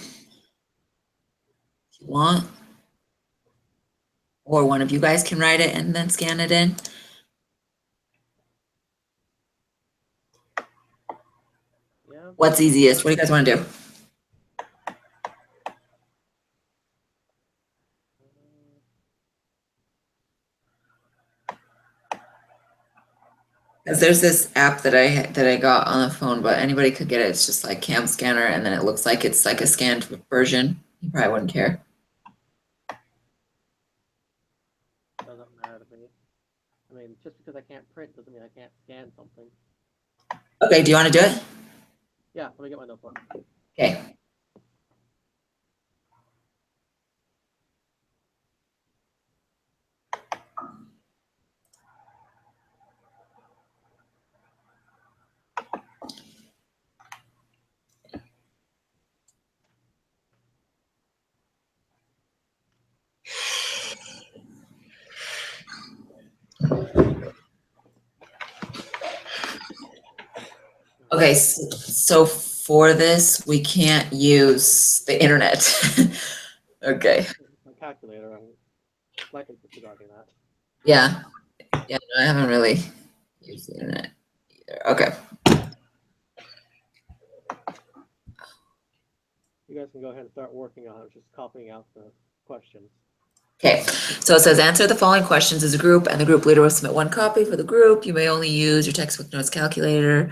you want. Or one of you guys can write it and then scan it in. Yeah. What's easiest? What do you guys want to do? Because there's this app that I got on the phone, but anybody could get it. It's just like Cam Scanner, and then it looks like it's like a scanned version. You probably wouldn't care. Doesn't matter to me. I mean, just because I can't print doesn't mean I can't scan something. Okay, do you want to do it? Yeah, let me get my notebook. Okay. Okay, so for this, we can't use the internet. Okay. My calculator, I'm slightly disregarding that. Yeah. Yeah, no, I haven't really used the internet either. Okay. You guys can go ahead and start working on it, just copying out the questions. Okay, so it says answer the following questions as a group, and the group leader will submit one copy for the group. You may only use your textbook notes calculator.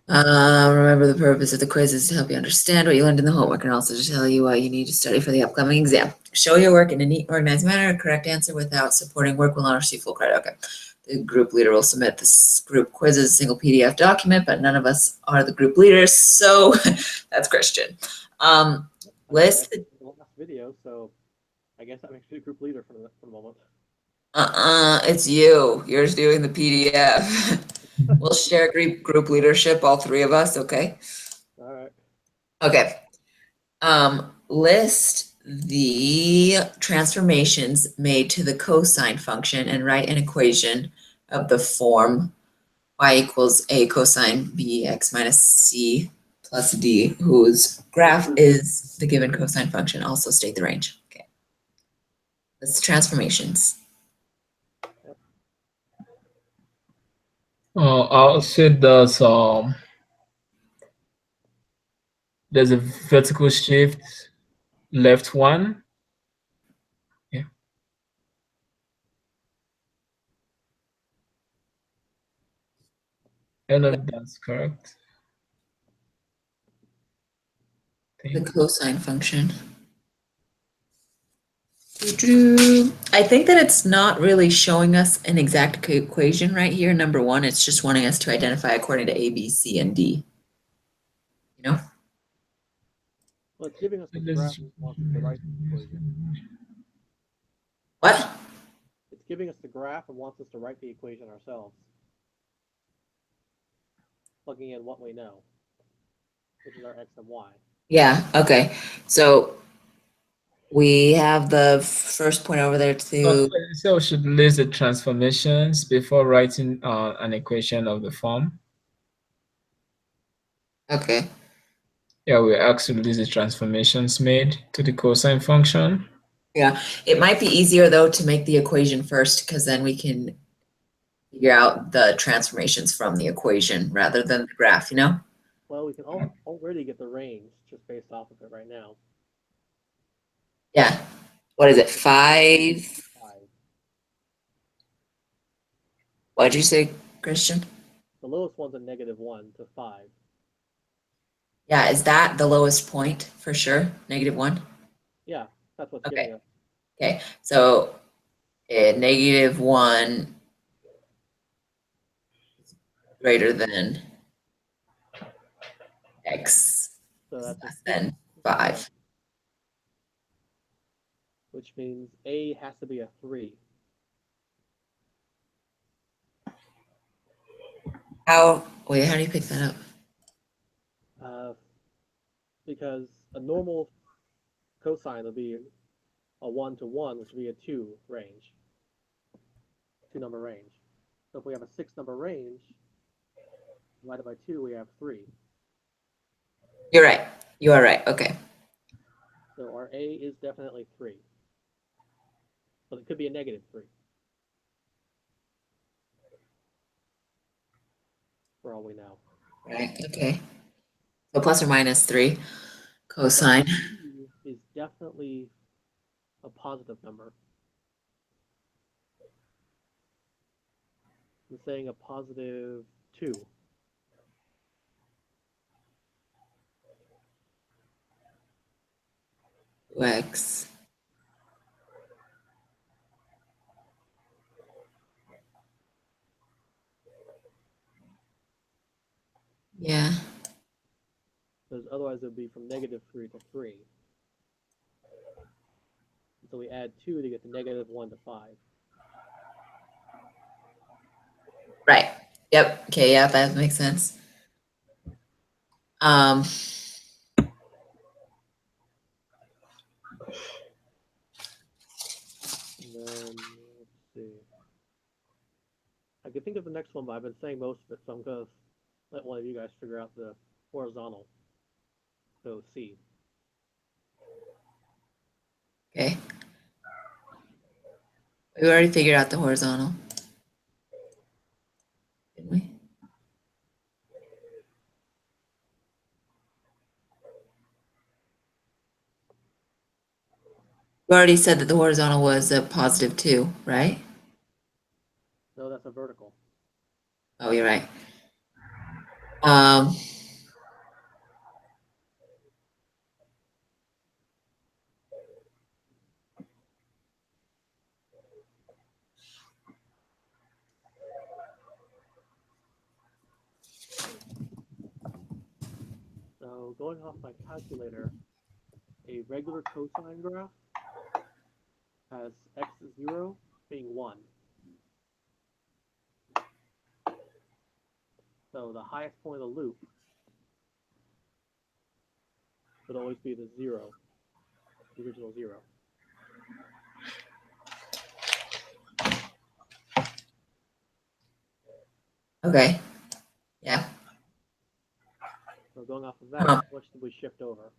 Remember the purpose of the quiz is to help you understand what you learned in the homework and also to tell you what you need to study for the upcoming exam. Show your work in a neat, organized manner. A correct answer without supporting work will not receive full credit. Okay. The group leader will submit this group quiz as a single PDF document, but none of us are the group leaders, so that's Christian. List the last video, so I guess that makes me the group leader for the moment. it's you. You're doing the PDF. We'll share group leadership, all three of us, okay? All right. Okay. List the transformations made to the cosine function and write an equation of the form y equals a cosine bx minus c plus d, whose graph is the given cosine function. Also state the range. Okay. List transformations. I'll say there's a vertical shift left one. Yeah. I don't know if that's correct. The cosine function. I think that it's not really showing us an exact equation right here. Number one, it's just wanting us to identify according to A, B, C, and D. You know? Well, it's giving us the graph and wants us to write the equation. What? It's giving us the graph and wants us to write the equation ourselves. Plugging in what we know, which is our x and y. Yeah, okay. So we have the first point over there to, So we should list the transformations before writing an equation of the form. okay. Yeah, we actually list the transformations made to the cosine function. Yeah, it might be easier though to make the equation first because then we can figure out the transformations from the equation rather than the graph, you know? Well, we can already get the range just based off of it right now. Yeah. What is it? 5? 5. What did you say, Christian? The lowest one's a -1 to 5. Yeah, is that the lowest point for sure? -1? Yeah, that's what's Okay. giving us. Okay, so -1 greater than x So is that's a less 6, than 5. which means A has to be a 3. Wait, how do you pick that up? Because a normal cosine would be a 1 to 1, which would be a 2 range, 2-number range. So if we have a 6-number range, divided by 2, we have 3. You're right. You are right. Okay. So our A is definitely 3. But it could be a -3. For all we know. Right. Okay. So plus or minus 3 cosine. B is definitely a positive number. I'm saying a positive 2. X. Yeah. Because otherwise it would be from -3 to 3. So we add 2 to get to -1 to 5. Right. Yep. Okay. Yeah, that makes sense. Um. And then, let's see. I can think of the next one, but I've been saying most of it, so I'm going to let one of you guys figure out the horizontal. So C. Okay. We already figured out the horizontal. Didn't we? We already said that the horizontal was a positive 2, right? No, that's a vertical. Oh, you're right. Um. So going off my calculator, a regular cosine graph has x0 being 1. So the highest point of the loop would always be the zero, the original zero. Okay. Yeah. So going off of Huh. that, what should we shift over?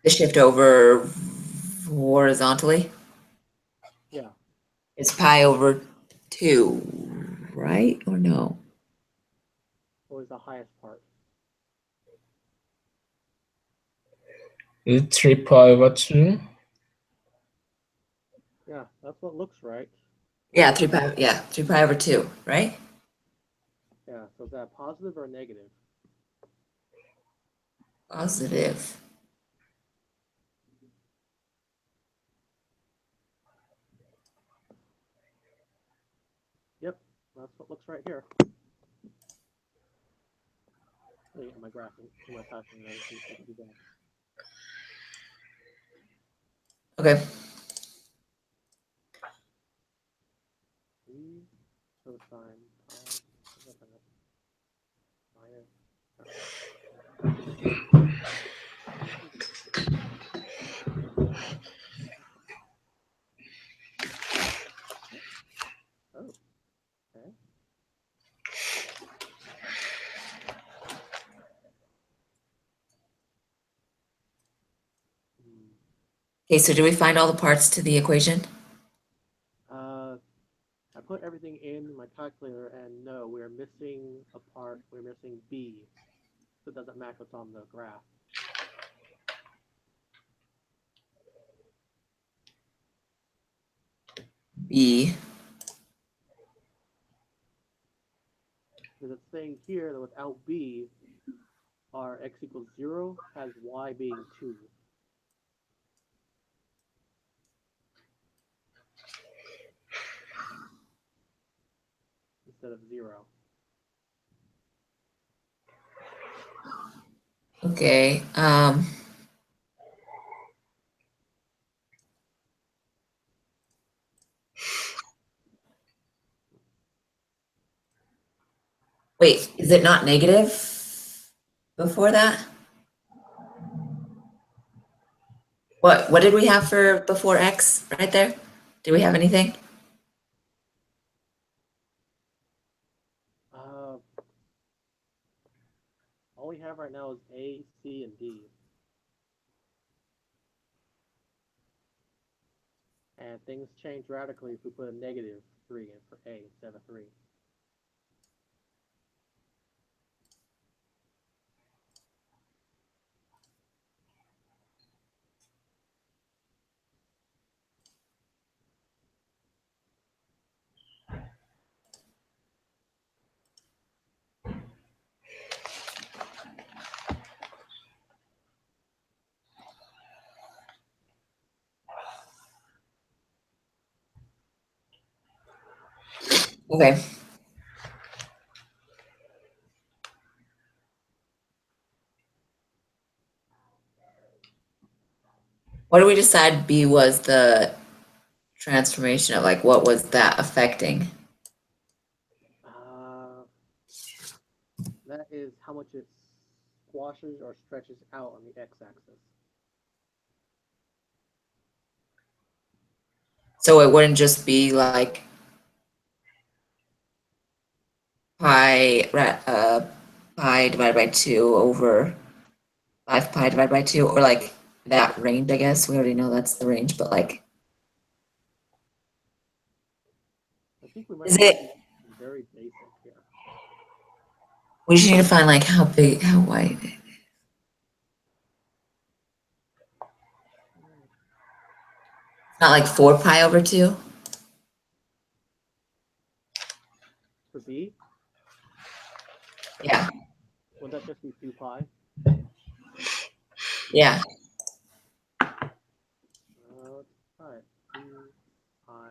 The shift over horizontally Yeah. is pi over 2, right? Or no? Always the highest part. Is it 3 pi over 2? Yeah, that's what looks right. Yeah, 3 pi over 2, right? Yeah, so is that positive or negative? Positive. Yep, that's what looks right here. Wait, am I graphing? Am I passing that? You can do that. Okay. Cosine oh, okay. Okay, so do we find all the parts to the equation? I put everything in my calculator, and no, we're missing a part. We're missing B, so it doesn't match what's on the graph. B. Because it's saying here that without B, our x equals 0 has y being 2. Instead of 0. Okay. Wait, is it not negative before that? What did we have for before x right there? Do we have anything? All we have right now is A, C, and D. And things change radically if we put a negative 3 in for A instead of 3. Okay. What did we decide B was the transformation of, like, what was that affecting? That is how much it squashes or stretches out on the x-axis. So it wouldn't just be like pi divided by 2 over 5 pi divided by 2, or like that range, I guess. We already know that's the range, but like, I think we might is be it, very basic here. we just need to find like how big, how wide. It's not like 4 pi over 2? For B, Yeah, would that just be 2 pi? yeah. Let's try it. 2 pi.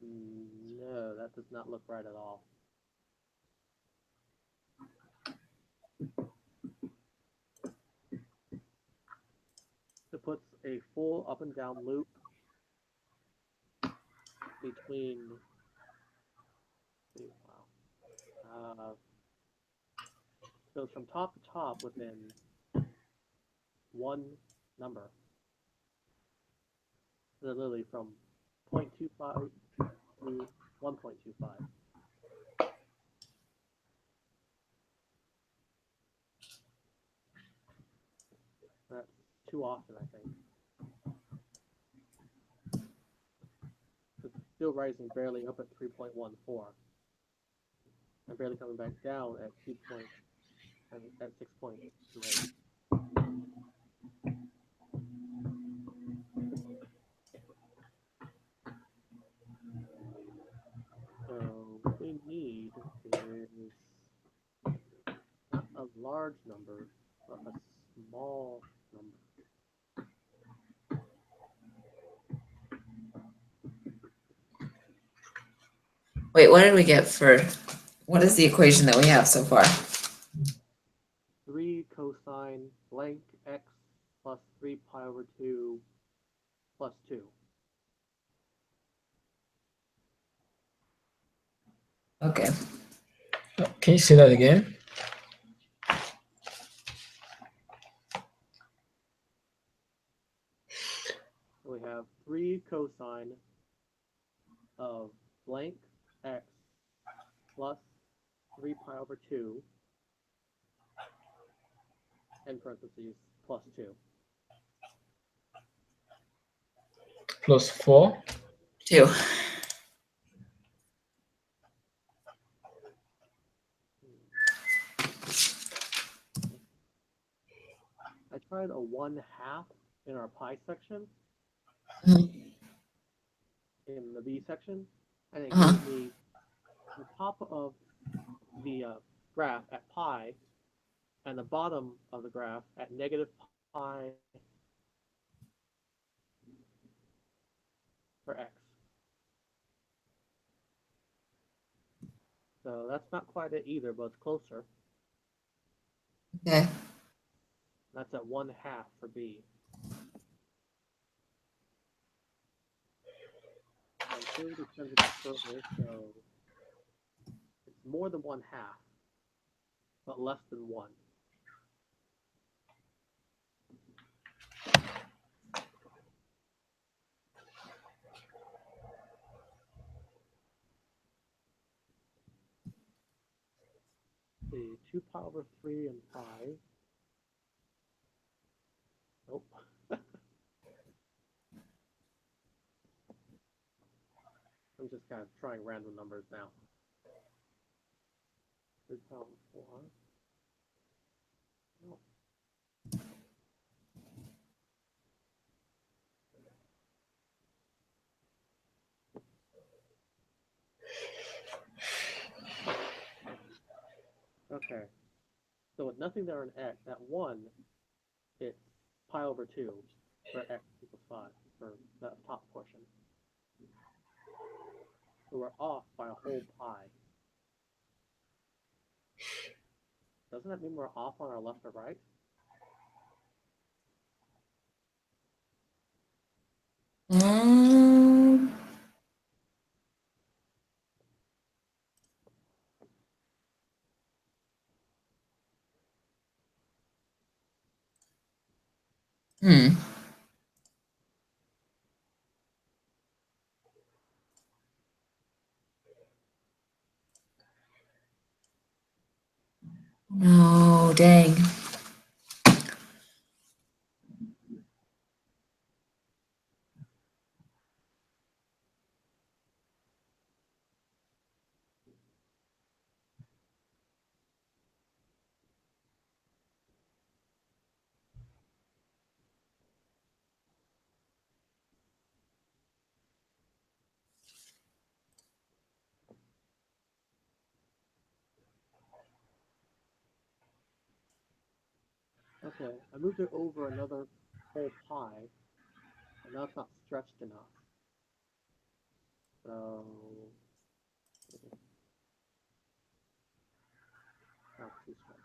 No, that does not look right at all. It puts a full up and down loop between, wow, goes from top to top within one number. So literally from 0.25 to 1.25. That's too often, I think. It's still rising barely up at 3.14. And barely coming back down at 6.28. So what we need is not a large number, but a small number. Wait, what did we get for, what is the equation that we have so far? 3 cosine blank x plus 3 pi over 2 plus 2. Okay. Can you say that again? So we have 3 cosine of blank x plus 3 pi over 2 in parentheses plus 2. Plus 4. 2. I tried a 1/2 in our pi section, in the b section, and it gave me the top of the graph at pi and the bottom of the graph at negative pi for x. So that's not quite it either, but it's closer. Okay. That's at 1/2 for b. I'm sure it depends a bit further, so it's more than 1/2, but less than 1. See, 2 pi over 3 and pi. Nope. I'm just kind of trying random numbers now. 3 pi over 4. Nope. Okay. So with nothing there in x, at 1, it's pi over 2 for x equals 5 for the top portion. So we're off by a whole pi. Doesn't that mean we're off on our left or right? Um, hmm. No, dang. Okay, I moved it over another whole pi, and now it's not stretched enough. So not too stretched.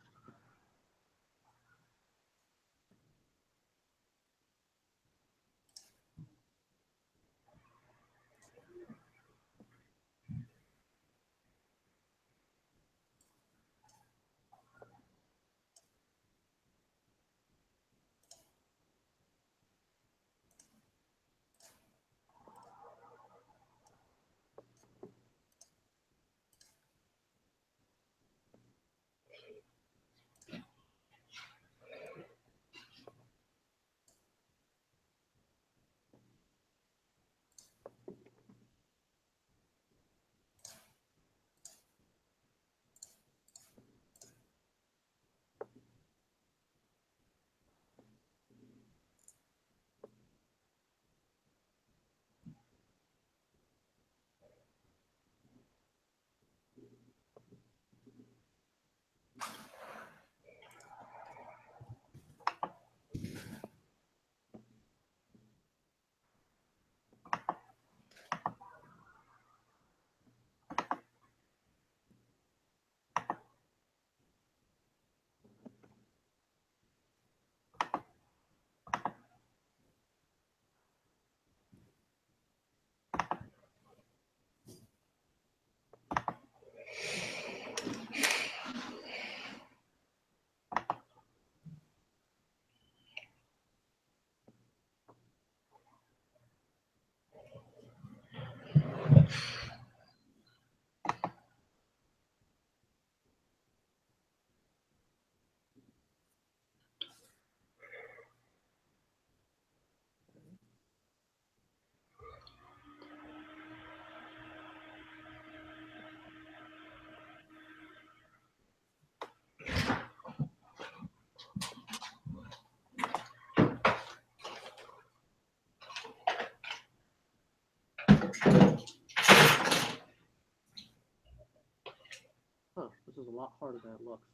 lot harder than it looks.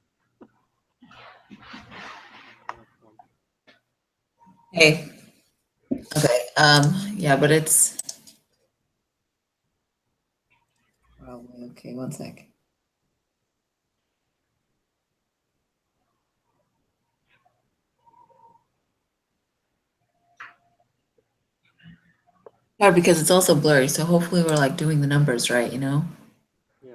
Next one. Hey. Okay. Yeah, but it's probably okay. One sec. Yeah, because it's also blurry, so hopefully we're like doing the numbers right, you know? Yeah.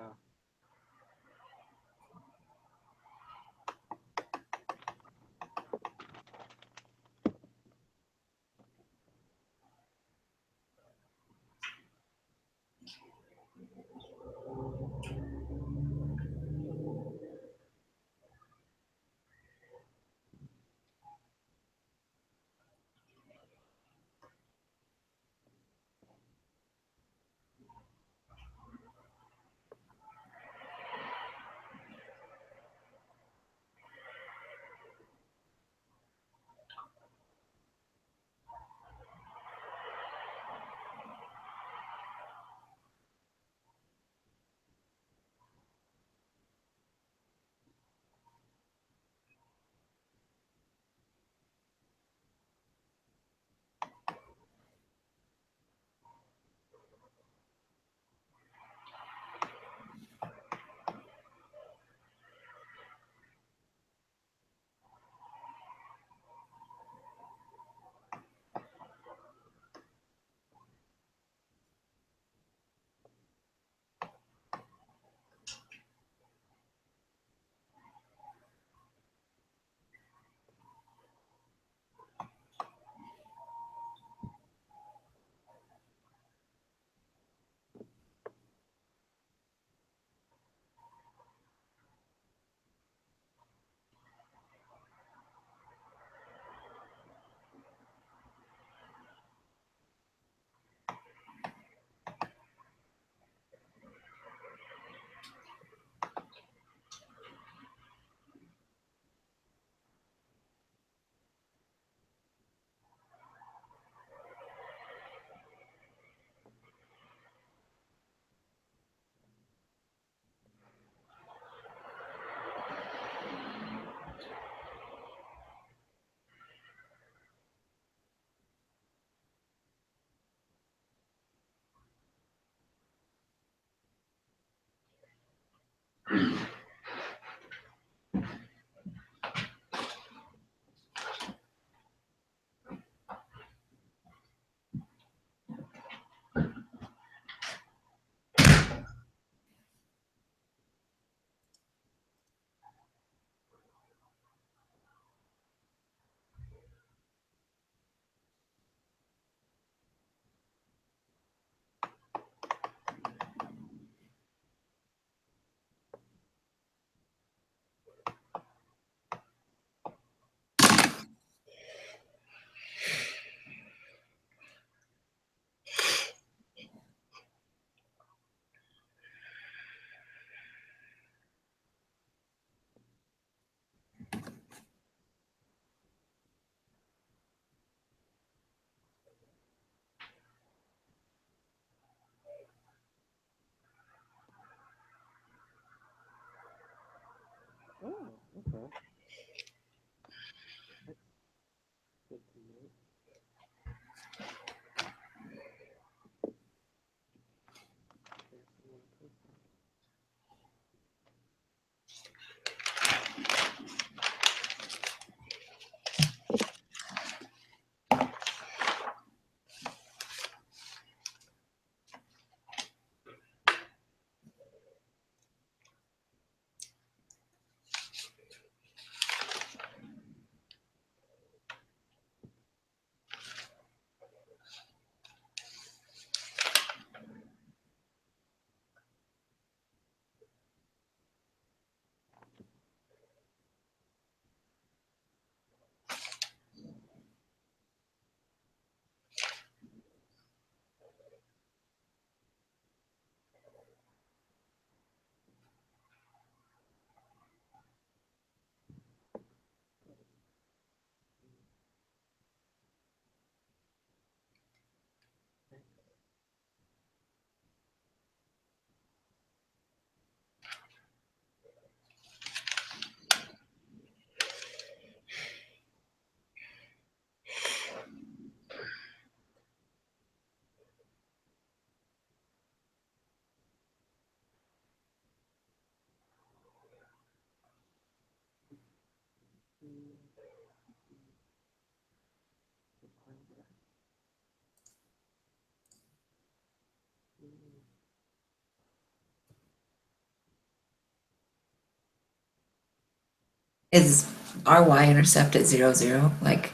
Is our y-intercept at 0, 0? Like, is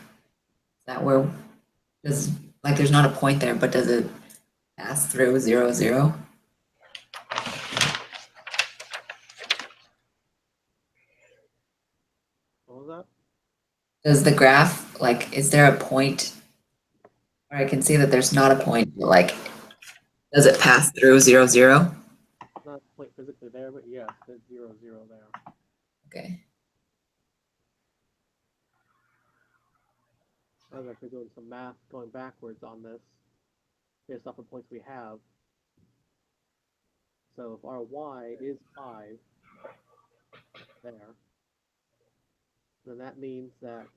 that where, does, like, there's not a point there, but does it pass through 0, 0? What was that? Does the graph, like, is there a point? Or I can see that there's not a point, but like, does it pass through 0, 0? Not a point physically there, but yes, there's 0, 0 there. Okay. I was actually doing some math going backwards on this based off the points we have. So if our y is 5 there, then that means that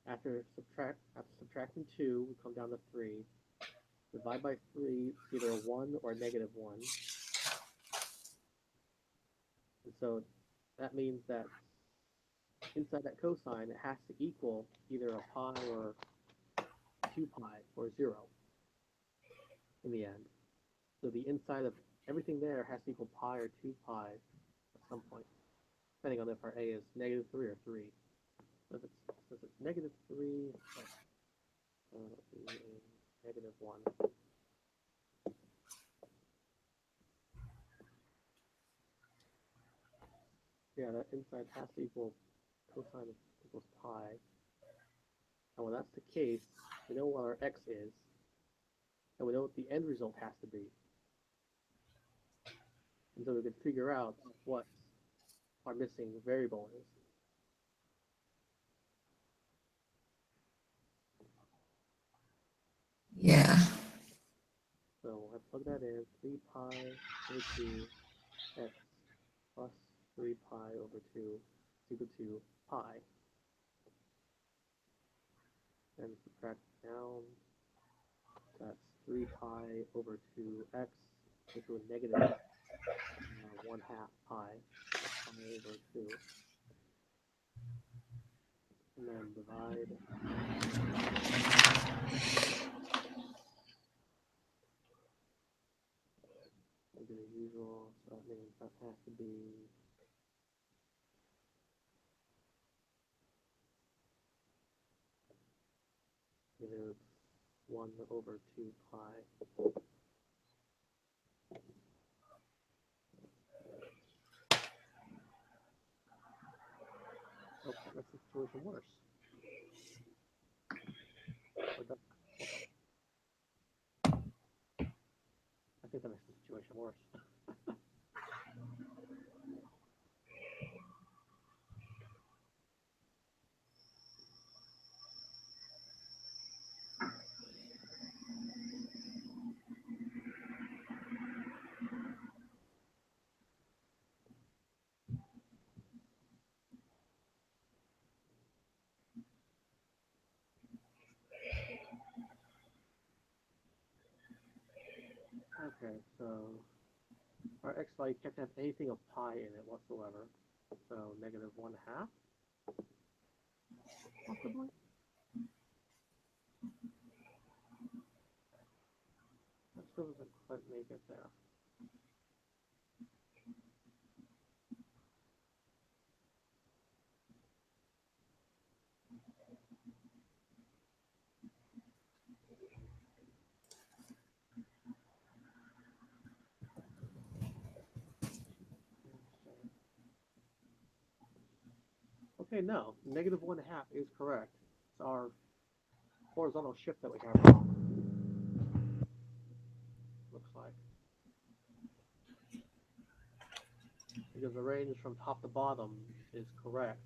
after subtracting 2, we come down to 3. Divide by 3, it's either a 1 or a negative 1. And so that means that inside that cosine, it has to equal either a pi or 2 pi or 0 in the end. So the inside of everything there has to equal pi or 2 pi at some point, depending on if our a is negative 3 or 3. So if it's negative 3, negative 1. Yeah, that inside has to equal cosine equals pi. And when that's the case, we know what our x is, and we know what the end result has to be. And so we can figure out what our missing variable is. Yeah. So I plug that in, 3 pi over 2 x plus 3 pi over 2 is equal to pi. And subtract down, that's 3 pi over 2x equal to negative 1 half pi, pi over 2. And then divide. We'll do the usual, so that means that has to be negative 1 over 2 pi. Oh, that makes the situation worse. Or that, I think that makes the situation worse. Okay, so our x value can't have anything of pi in it whatsoever. So negative 1 half, possibly? That still doesn't quite make it there. Okay, no, negative 1 half is correct. It's our horizontal shift that we have wrong. Looks like. Because the range from top to bottom is correct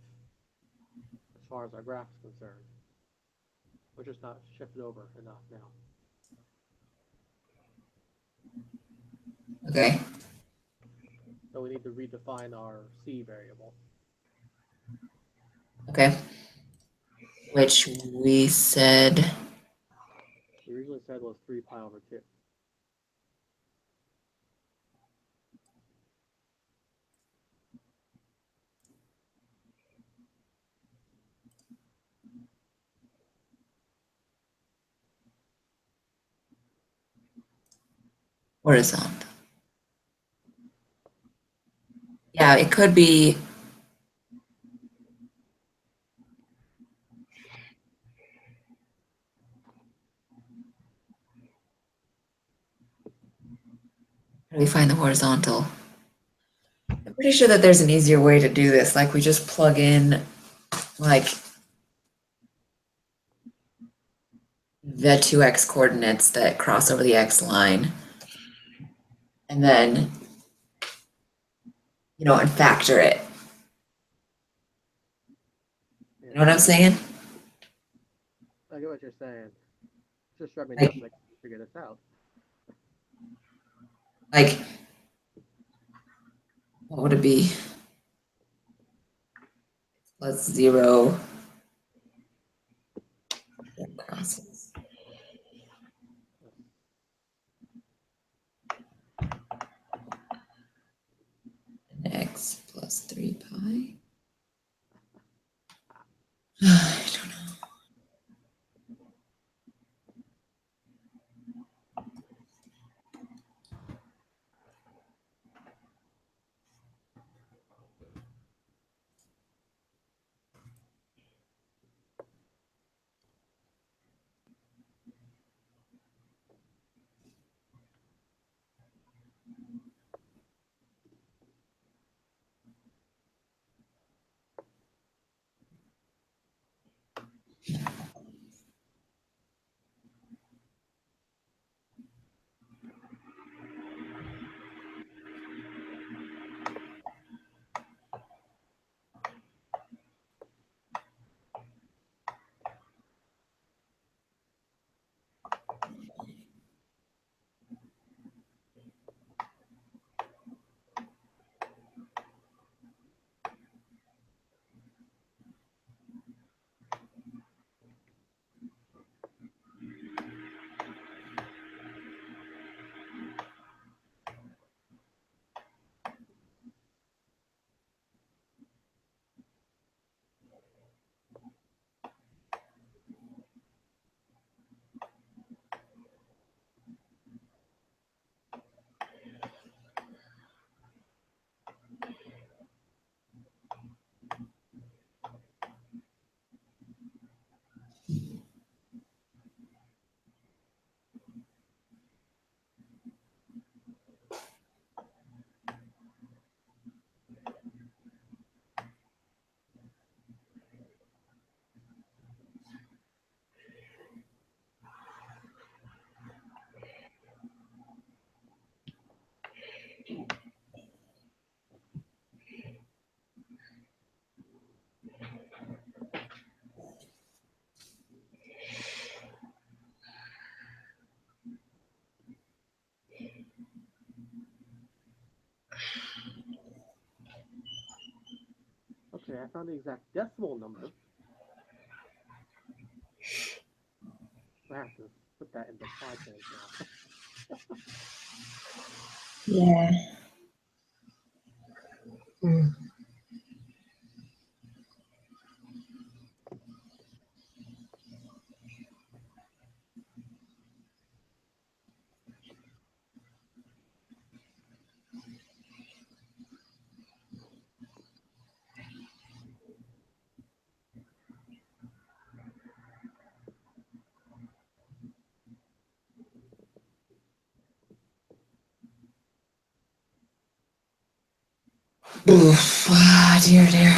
as far as our graph is concerned. We're just not shifted over enough now. Okay. So we need to redefine our c variable. Okay. Which we said, We originally said was 3 pi over 2. horizontal. Yeah, it could be. How do we find the horizontal? I'm pretty sure that there's an easier way to do this. Like we just plug in like the 2x coordinates that cross over the x line. And then, and factor it. You know what I'm saying? I get what you're saying. It's just struck me Like- doesn't like figure this out. Like, what would it be? Plus 0 crosses. And x plus 3 pi. I don't know. Okay, I found the exact decimal number. I have to put that into pi terms now. Yeah. Oof. Ah, dear, dear.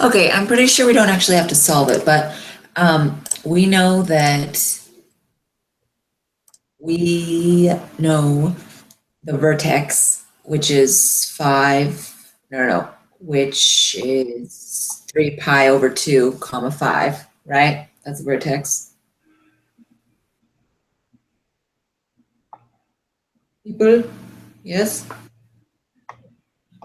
Okay, I'm pretty sure we don't actually have to solve it, but we know that we know the vertex, which is 5, no, which is 3 pi over 2 comma 5, right? That's the vertex. People, yes?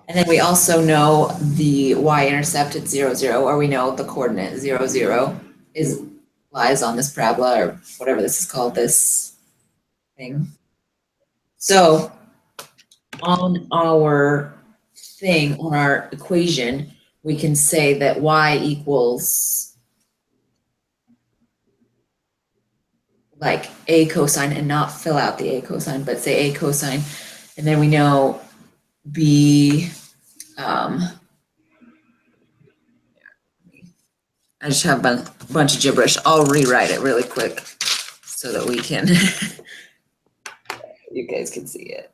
And then we also know the y-intercept at 0, 0, or we know the coordinate 0, 0 lies on this parabola, or whatever this is called, this thing. So on our thing, on our equation, we can say that y equals like a cosine, and not fill out the a cosine, but say a cosine. And then we know b, I just have a bunch of gibberish. I'll rewrite it really quick so that we can, you guys can see it.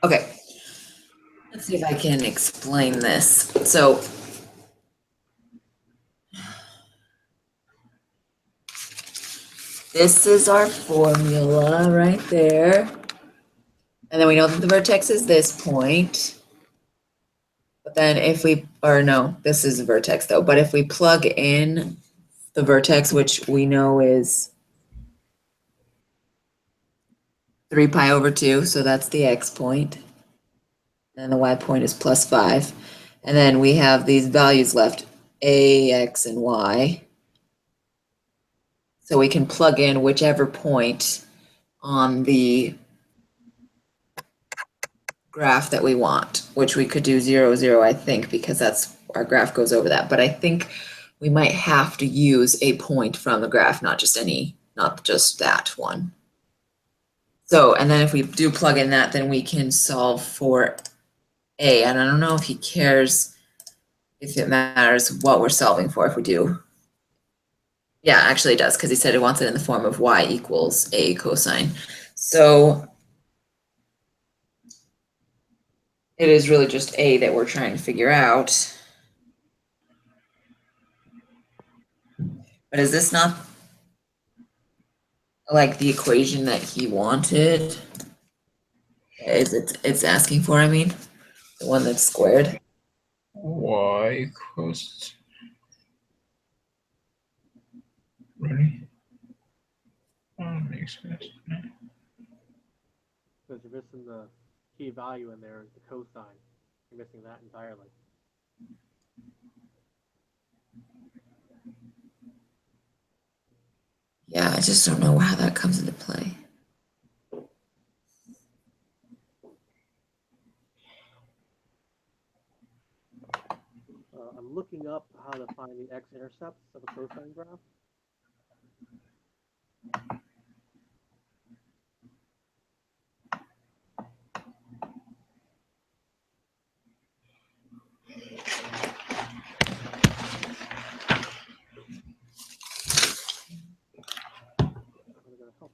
Okay, let's see if I can explain this. So this is our formula right there. And then we know that the vertex is this point. But then if we, or no, this is the vertex though. But if we plug in the vertex, which we know is 3 pi over 2, so that's the x point. And the y point is plus 5. And then we have these values left, a, x, and y. So we can plug in whichever point on the graph that we want, which we could do 0, 0, I think, because that's our graph goes over that. But I think we might have to use a point from the graph, not just that one. So, and then if we do plug in that, then we can solve for a. And I don't know if he cares if it matters what we're solving for if we do. Yeah, actually it does, because he said he wants it in the form of y equals a cosine. So it is really just a that we're trying to figure out. But is this not like the equation that he wanted? It's asking for, I mean, the one that's squared? Y equals, really? Makes sense. Because you're missing the key value in there, the cosine. You're missing that entirely. Yeah, I just don't know how that comes into play. I'm looking up how to find the x-intercepts of a cosine graph. I'm gonna help.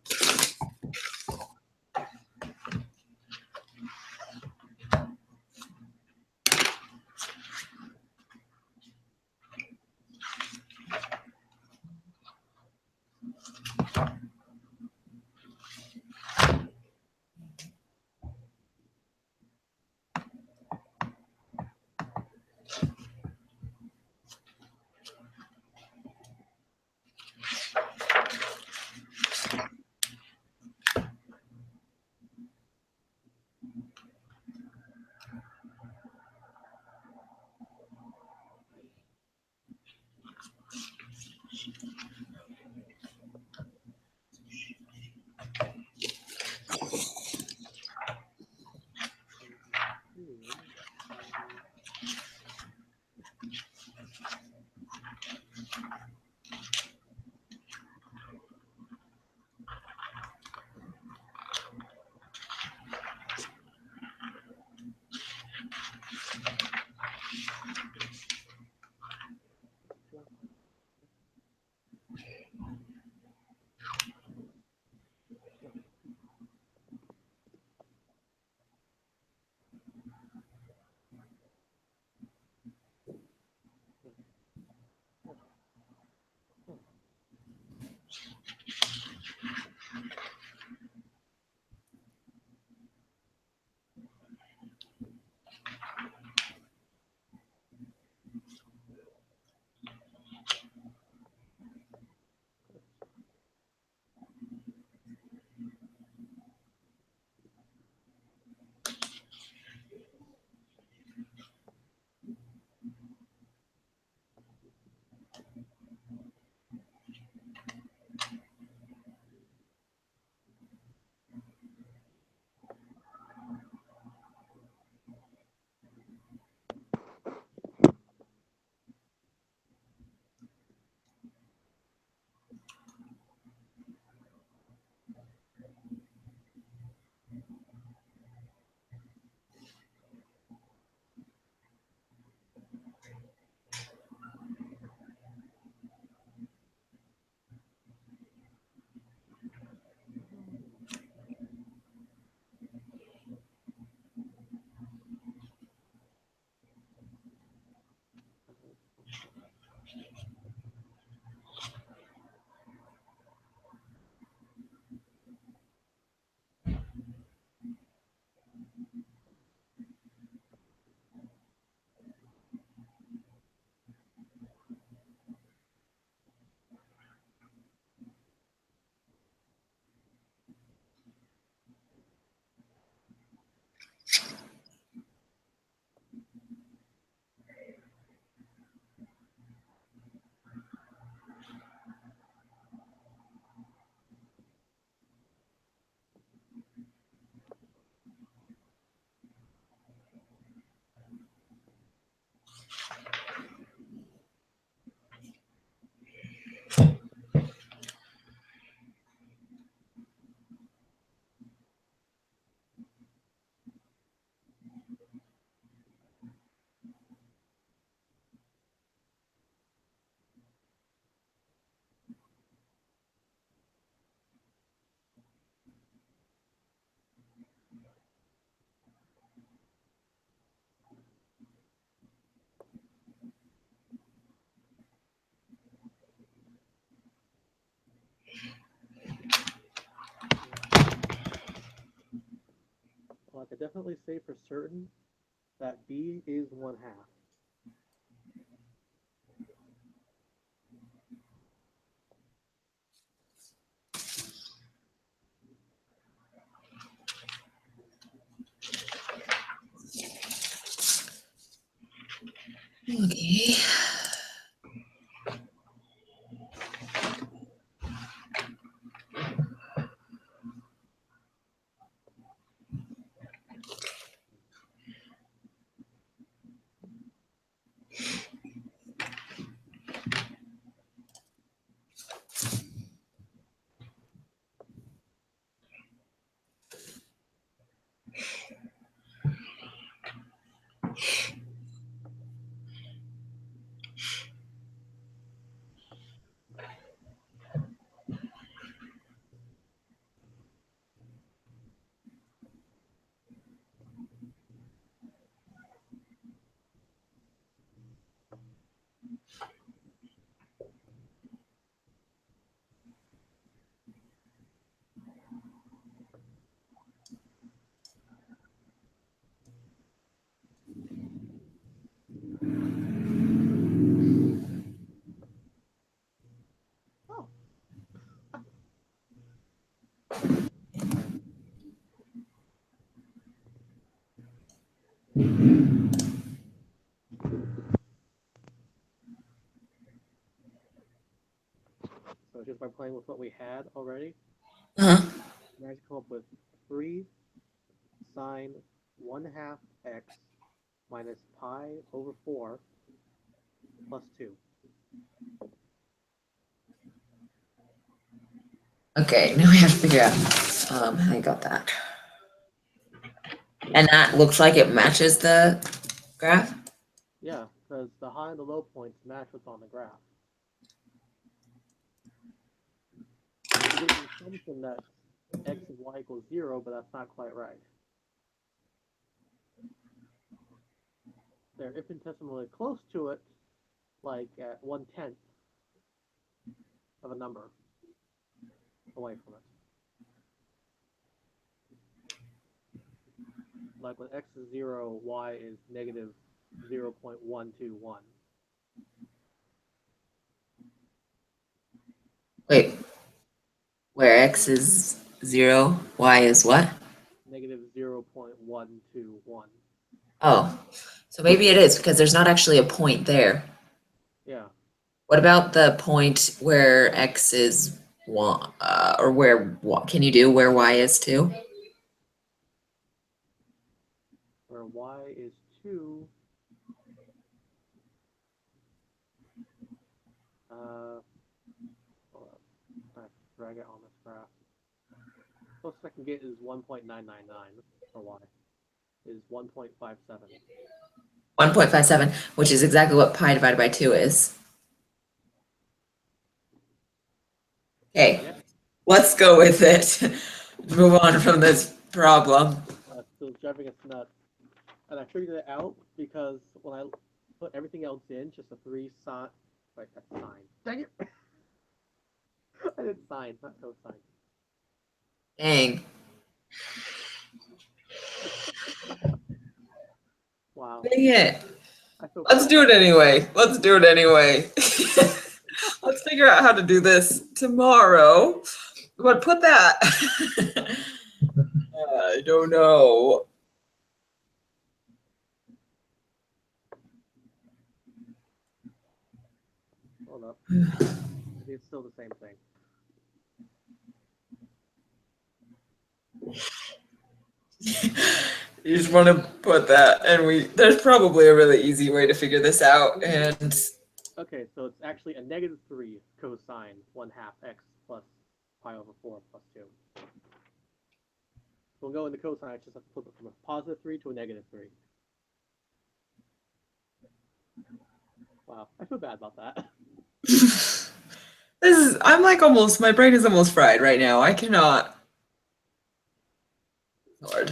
Well, I could definitely say for certain that B is 1/2. Okay. Oh, so just by playing with what we had already, Uh-huh. we managed to come up with 3 sine 1/2 x minus pi over 4 plus 2. Okay, now we have to figure out how you got that. And that looks like it matches the graph? Yeah, because the high and the low points match what's on the graph. There's an assumption that x and y equals 0, but that's not quite right. They're infinitesimally close to it, like at 1/10 of a number away from it. Like when x is 0, y is negative 0.121. Wait, where x is 0, y is what? Negative 0.121. Oh, so maybe it is because there's not actually a point there. Yeah. What about the point where x is 1, or where, can you do where y is 2? Where y is 2. Hold up. I have to drag it on this graph. Closest I can get is 1.999 for y. Is 1.57. 1.57, which is exactly what pi divided by 2 is. Okay, Yeah. let's go with it. Move on from this problem. Still driving us nuts. And I figured it out because when I put everything else in, just a 3 sine. Wait, that's sine. Dang it! I did sine, not cosine. Dang. Wow. Dang it. I feel Let's bad. do it anyway. Let's do it anyway. Let's figure out how to do this tomorrow. But put that. I don't know. Hold up. It's still the same thing. You just want to put that, and there's probably a really easy way to figure this out, and Okay, so it's actually a negative 3 cosine 1/2 x plus pi over 4 plus 2. We'll go into cosine, I just have to flip it from a positive 3 to a negative 3. Wow, I feel bad about that. I'm like almost, my brain is almost fried right now. I cannot. Lord.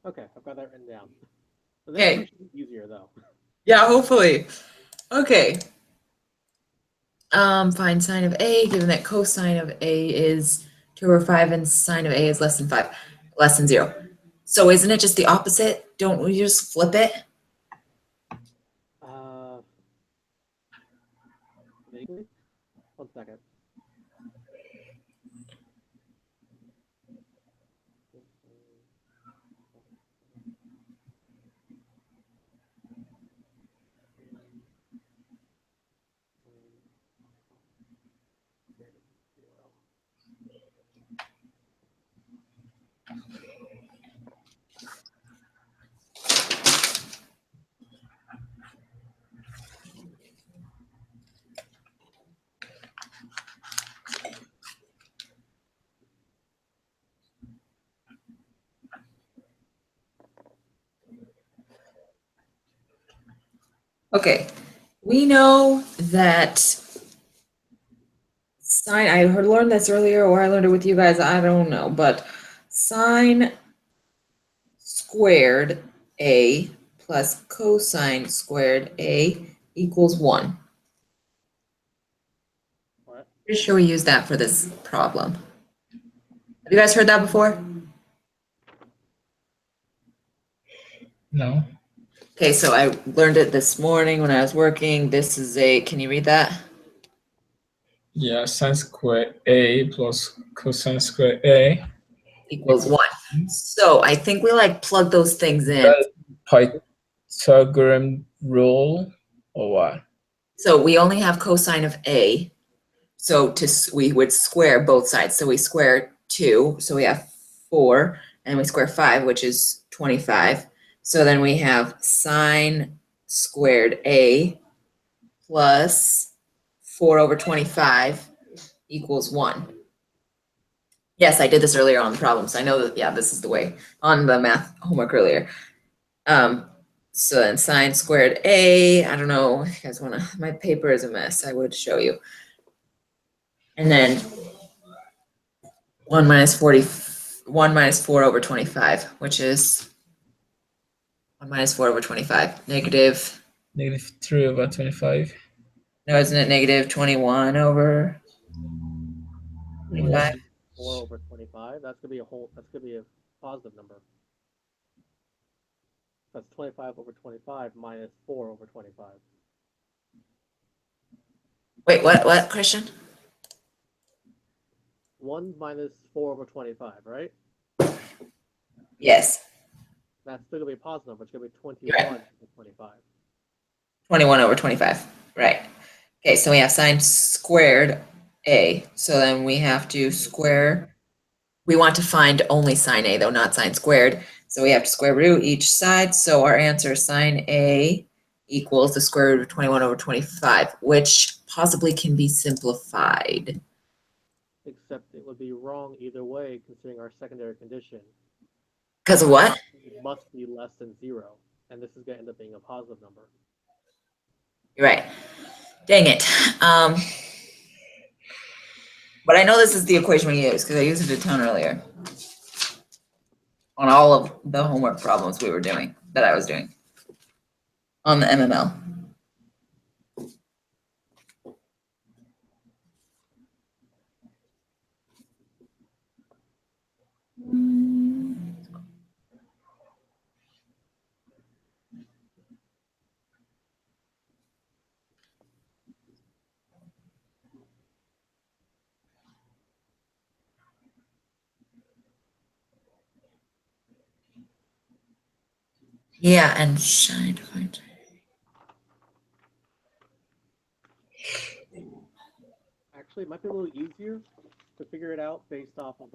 Okay, I've got that written down. The Okay. next two should be easier though. Yeah, hopefully. Okay. Find sine of A, given that cosine of A is 2/5 and sine of A is less than 5, less than 0. So isn't it just the opposite? Don't we just flip it? Vaguely. 1 second. Okay. We know that sine, I learned this earlier, or I learned it with you guys, I don't know, but sine squared A plus cosine squared A equals 1. What? Pretty sure we use that for this problem. Have you guys heard that before? No. Okay, so I learned it this morning when I was working. This is can you read that? Yeah, sine squared A plus cosine squared A Equals 1. So I think we like plug those things in. Pythagorean rule or what? So we only have cosine of A. So we would square both sides. So we square 2, so we have 4, and we square 5, which is 25. So then we have sine squared A plus 4/25 equals 1. Yes, I did this earlier on the problems. I know that, yeah, this is the way on the math homework earlier. So then sine squared A, I don't know if you guys want to, my paper is a mess. I would show you. And then 1 minus 4/25, which is 1 minus 4/25, negative, Negative 3/25. no, isn't it negative 21/25? 4/25. That's gonna be a whole. That's gonna be a positive number. That's 25/25 minus 4/25. Wait, what, Christian? 1 minus 4/25, right? Yes, That's still gonna be a positive number. It's gonna be Right. 21/25. 21/25, right. Okay, so we have sine squared A, so then we have to square, we want to find only sine A though, not sine squared. So we have to square root each side, so our answer is sine A equals the square root of 21/25, which possibly can be simplified. Except it would be wrong either way, considering our secondary condition. Because of what? It must be less than 0, and this is gonna end up being a positive number. You're right. Dang it. But I know this is the equation we use because I used it a ton earlier on all of the homework problems we were doing, that I was doing on the MML. Yeah, and shine to find. Actually, it might be a little easier to figure it out based off of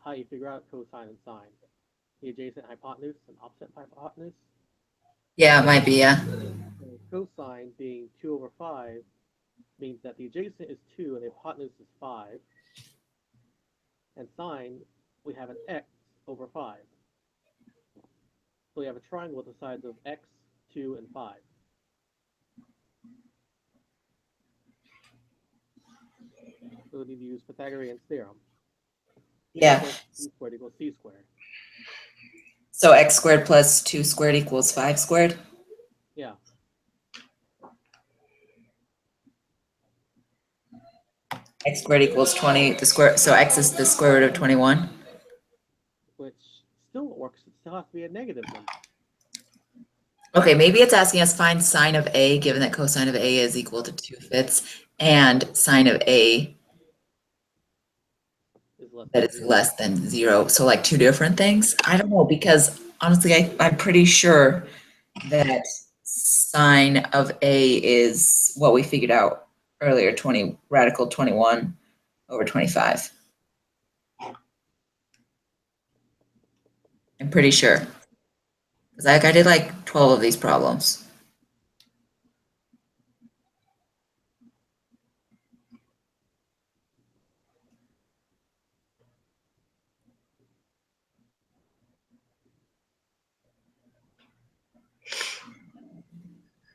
how you figure out cosine and sine. The adjacent hypotenuse and opposite hypotenuse. Yeah, it might be, yeah. So cosine being 2/5 means that the adjacent is 2 and the hypotenuse is 5. And sine, we have an x over 5. So we have a triangle with the sides of x, 2, and 5. So we need to use Pythagorean theorem. Yeah. C squared equals c squared. So x squared plus 2 squared equals 5 squared? Yeah. X squared equals 20, the square, so x is the square root of 21? Which still works. It still has to be a negative number. Okay, maybe it's asking us find sine of A, given that cosine of A is equal to 2/5, and sine of A Is less that than is zero. less than 0. So like two different things? I don't know, because honestly, I'm pretty sure that sine of A is what we figured out earlier, radical 21 over 25. I'm pretty sure. Because I did like 12 of these problems.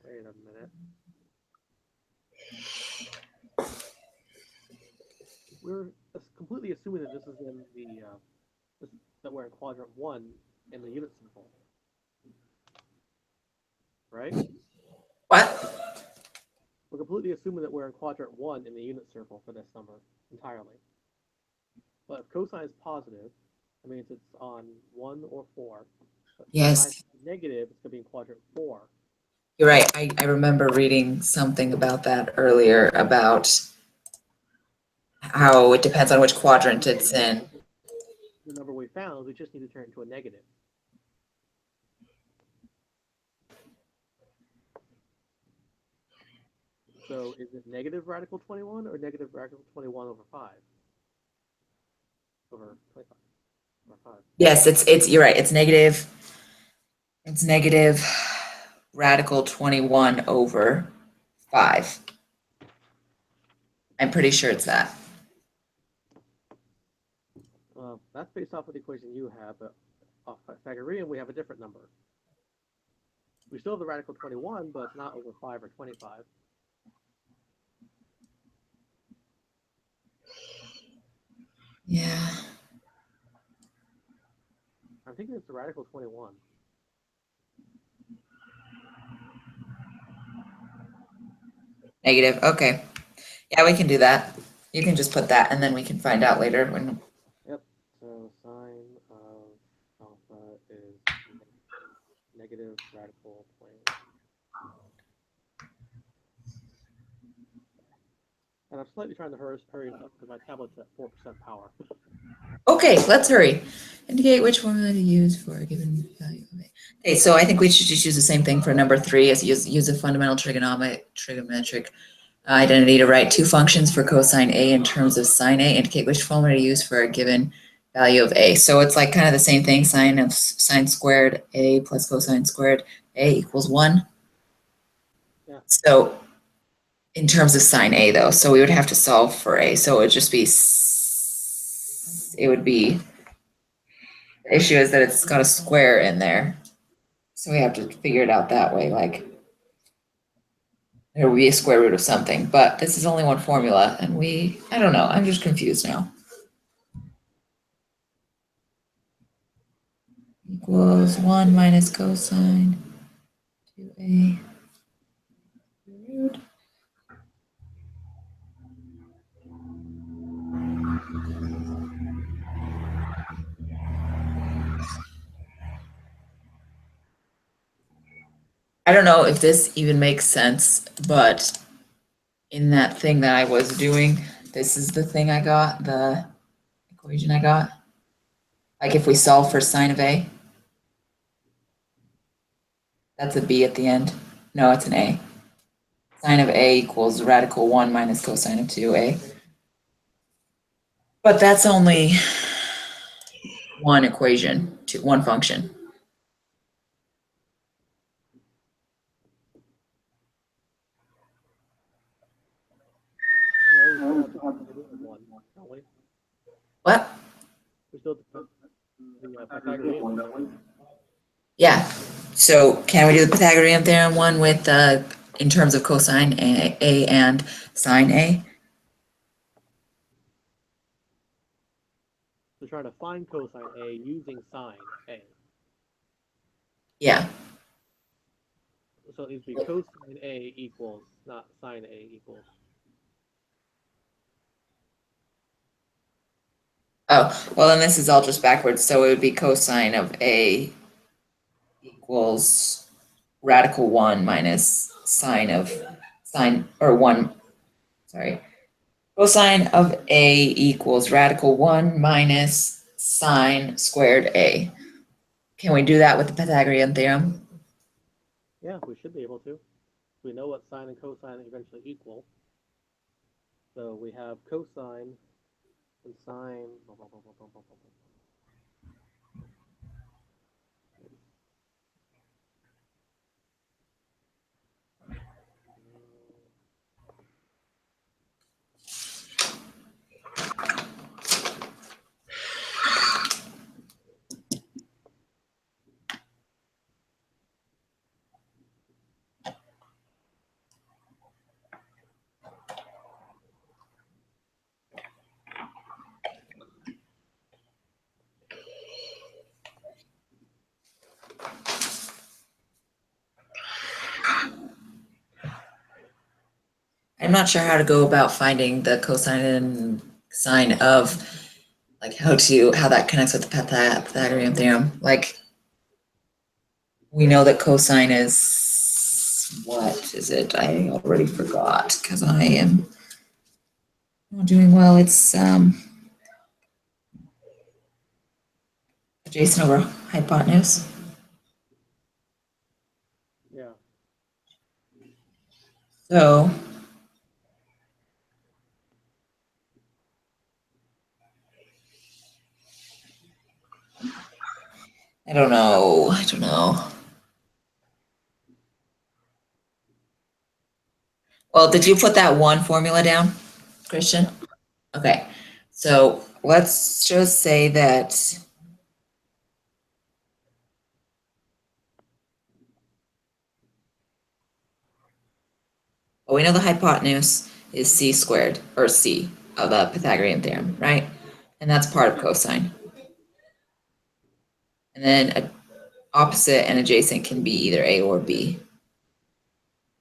Wait a minute. We're completely assuming that this is in the that we're in quadrant 1 in the unit circle, right? What? We're completely assuming that we're in quadrant 1 in the unit circle for this number entirely. But if cosine is positive, that means it's on 1 or 4. But if Yes. cosine is negative, it's going to be in quadrant 4. You're right. I remember reading something about that earlier, about how it depends on which quadrant it's in. The number we found, we just need to turn it into a negative. So is it negative radical 21 or negative radical 21 over 5? Over 25. Over 5. Yes, you're right. It's negative radical 21 over 5. I'm pretty sure it's that. That's based off of the equation you have, but off Pythagorean, we have a different number. We still have the radical 21, but it's not over 5 or 25. Yeah. I'm thinking it's the radical 21. Negative. Okay. Yeah, we can do that. You can just put that and then we can find out later when. Yep. So sine of alpha is negative radical 21. And I'm slightly trying to hurry it up because my tablet's at 4% power. Okay, let's hurry. Indicate which formula to use for a given value of A. Okay, so I think we should just use the same thing for number 3, as use a fundamental trigonometric identity to write two functions for cosine A in terms of sine A. Indicate which formula to use for a given value of A. So it's like kind of the same thing, sine squared A plus cosine squared A equals 1. Yeah. So in terms of sine A though, so we would have to solve for A. So it would just be, the issue is that it's got a square in there. So we have to figure it out that way, like there will be a square root of something, but this is only one formula and I don't know, I'm just confused now. Equals 1 minus cosine 2A root. I don't know if this even makes sense, but in that thing that I was doing, this is the thing I got, the equation I got. Like if we solve for sine of A, that's a B at the end. No, it's an A. Sine of A equals radical 1 minus cosine of 2A. But that's only one equation, one function. Well, we still have the Pythagorean one, don't we? What? We still have the Pythagorean one, don't we? Yeah. So can we do the Pythagorean theorem one with in terms of cosine A and sine A? So try to find cosine A using sine A. Yeah. So it needs to be cosine A equals, not sine A equals. Oh, well, then this is all just backwards. So it would be cosine of A equals radical 1 minus sine of sine, or 1, sorry. Cosine of A equals radical 1 minus sine squared A. Can we do that with the Pythagorean theorem? Yeah, we should be able to. We know what sine and cosine eventually equal. So we have cosine and sine. Blah, blah, blah, blah, blah, blah, blah. I'm not sure how to go about finding the cosine and sine of, like, how that connects with the Pythagorean theorem. Like, we know that cosine is, what is it? I already forgot because I am not doing well. It's adjacent over hypotenuse. Yeah. So I don't know. Well, did you put that one formula down, Christian? Okay. So let's just say that well, we know the hypotenuse is c squared, or c of the Pythagorean theorem, right? And that's part of cosine. And then opposite and adjacent can be either a or b.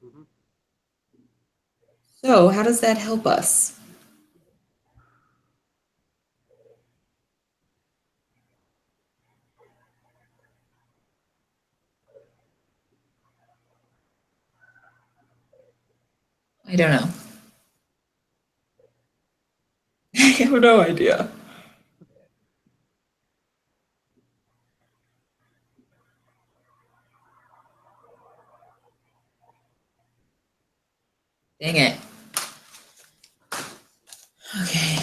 Mm-hmm. So how does that help us? I don't know. I have no idea. Dang it. Okay.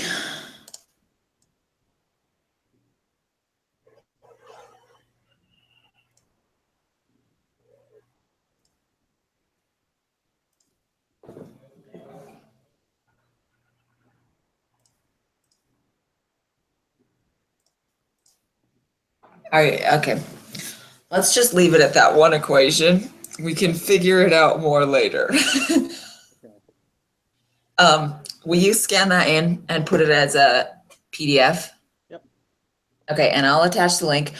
All right, okay. Let's just leave it at that one equation. We can figure it out more later. Will you scan that in and put it as a PDF? Yep. Okay, and I'll attach the link.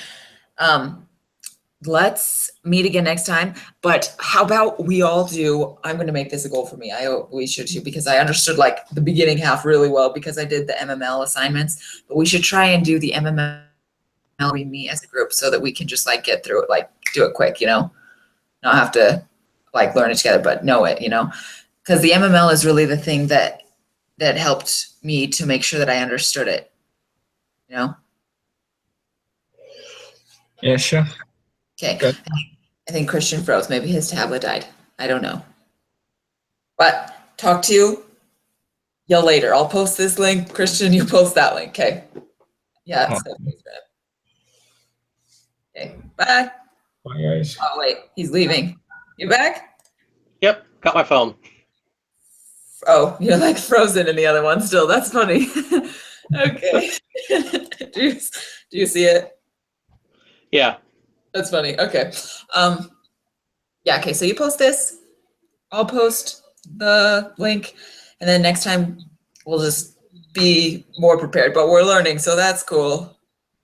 Let's meet again next time, but how about we all do, I'm going to make this a goal for me. We should too, because I understood like the beginning half really well because I did the MML assignments, but we should try and do the MML we meet as a group so that we can just like get through it, like do it quick, not have to like learn it together, but know it, because the MML is really the thing that helped me to make sure that I understood it, Yeah, sure. Okay. Good. I think Christian froze. Maybe his tablet died. I don't know. But talk to you later. I'll post this link. Christian, you post that link. Okay. Yeah. Oh. So, okay. Bye. Bye, guys. Oh, wait. He's leaving. You back? Yep, got my phone. Oh, you're like frozen in the other one still. That's funny. Okay. do you see it? Yeah. That's funny. Okay. Yeah, okay, so you post this. I'll post the link, and then next time we'll just be more prepared, but we're learning, so that's cool.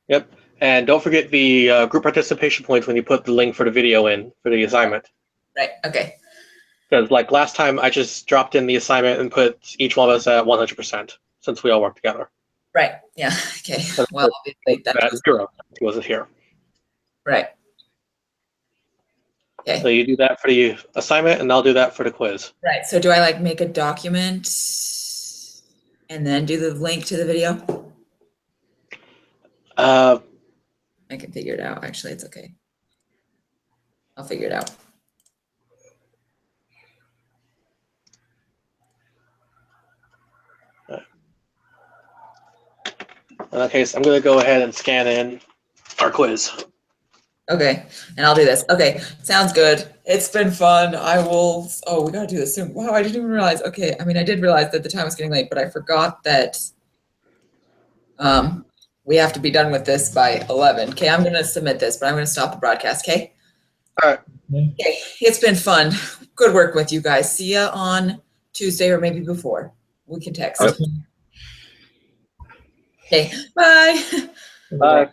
Yep. And don't forget the group participation points when you put the link for the video in for the assignment. Right, okay. Because like last time, I just dropped in the assignment and put each one of us at 100% since we all work together. Right, yeah, okay. But Well, obviously that That was, zero wasn't here. right. So Okay, you do that for the assignment, and I'll do that for the quiz. right, so do I like make a document and then do the link to the video? Uh, I can figure it out, actually, it's okay. I'll figure it out. in that case, I'm going to go ahead and scan in our quiz. Okay, and I'll do this. Okay, sounds good. It's been fun. I will, oh, we gotta do this soon. Wow, I didn't even realize. Okay, I mean, I did realize that the time was getting late, but I forgot that we have to be done with this by 11. Okay, I'm gonna submit this, but I'm gonna stop the broadcast, okay? All right. Okay, it's been fun. Good work with you guys. See ya on Tuesday or maybe before. We can text. Okay. Okay, bye. Bye.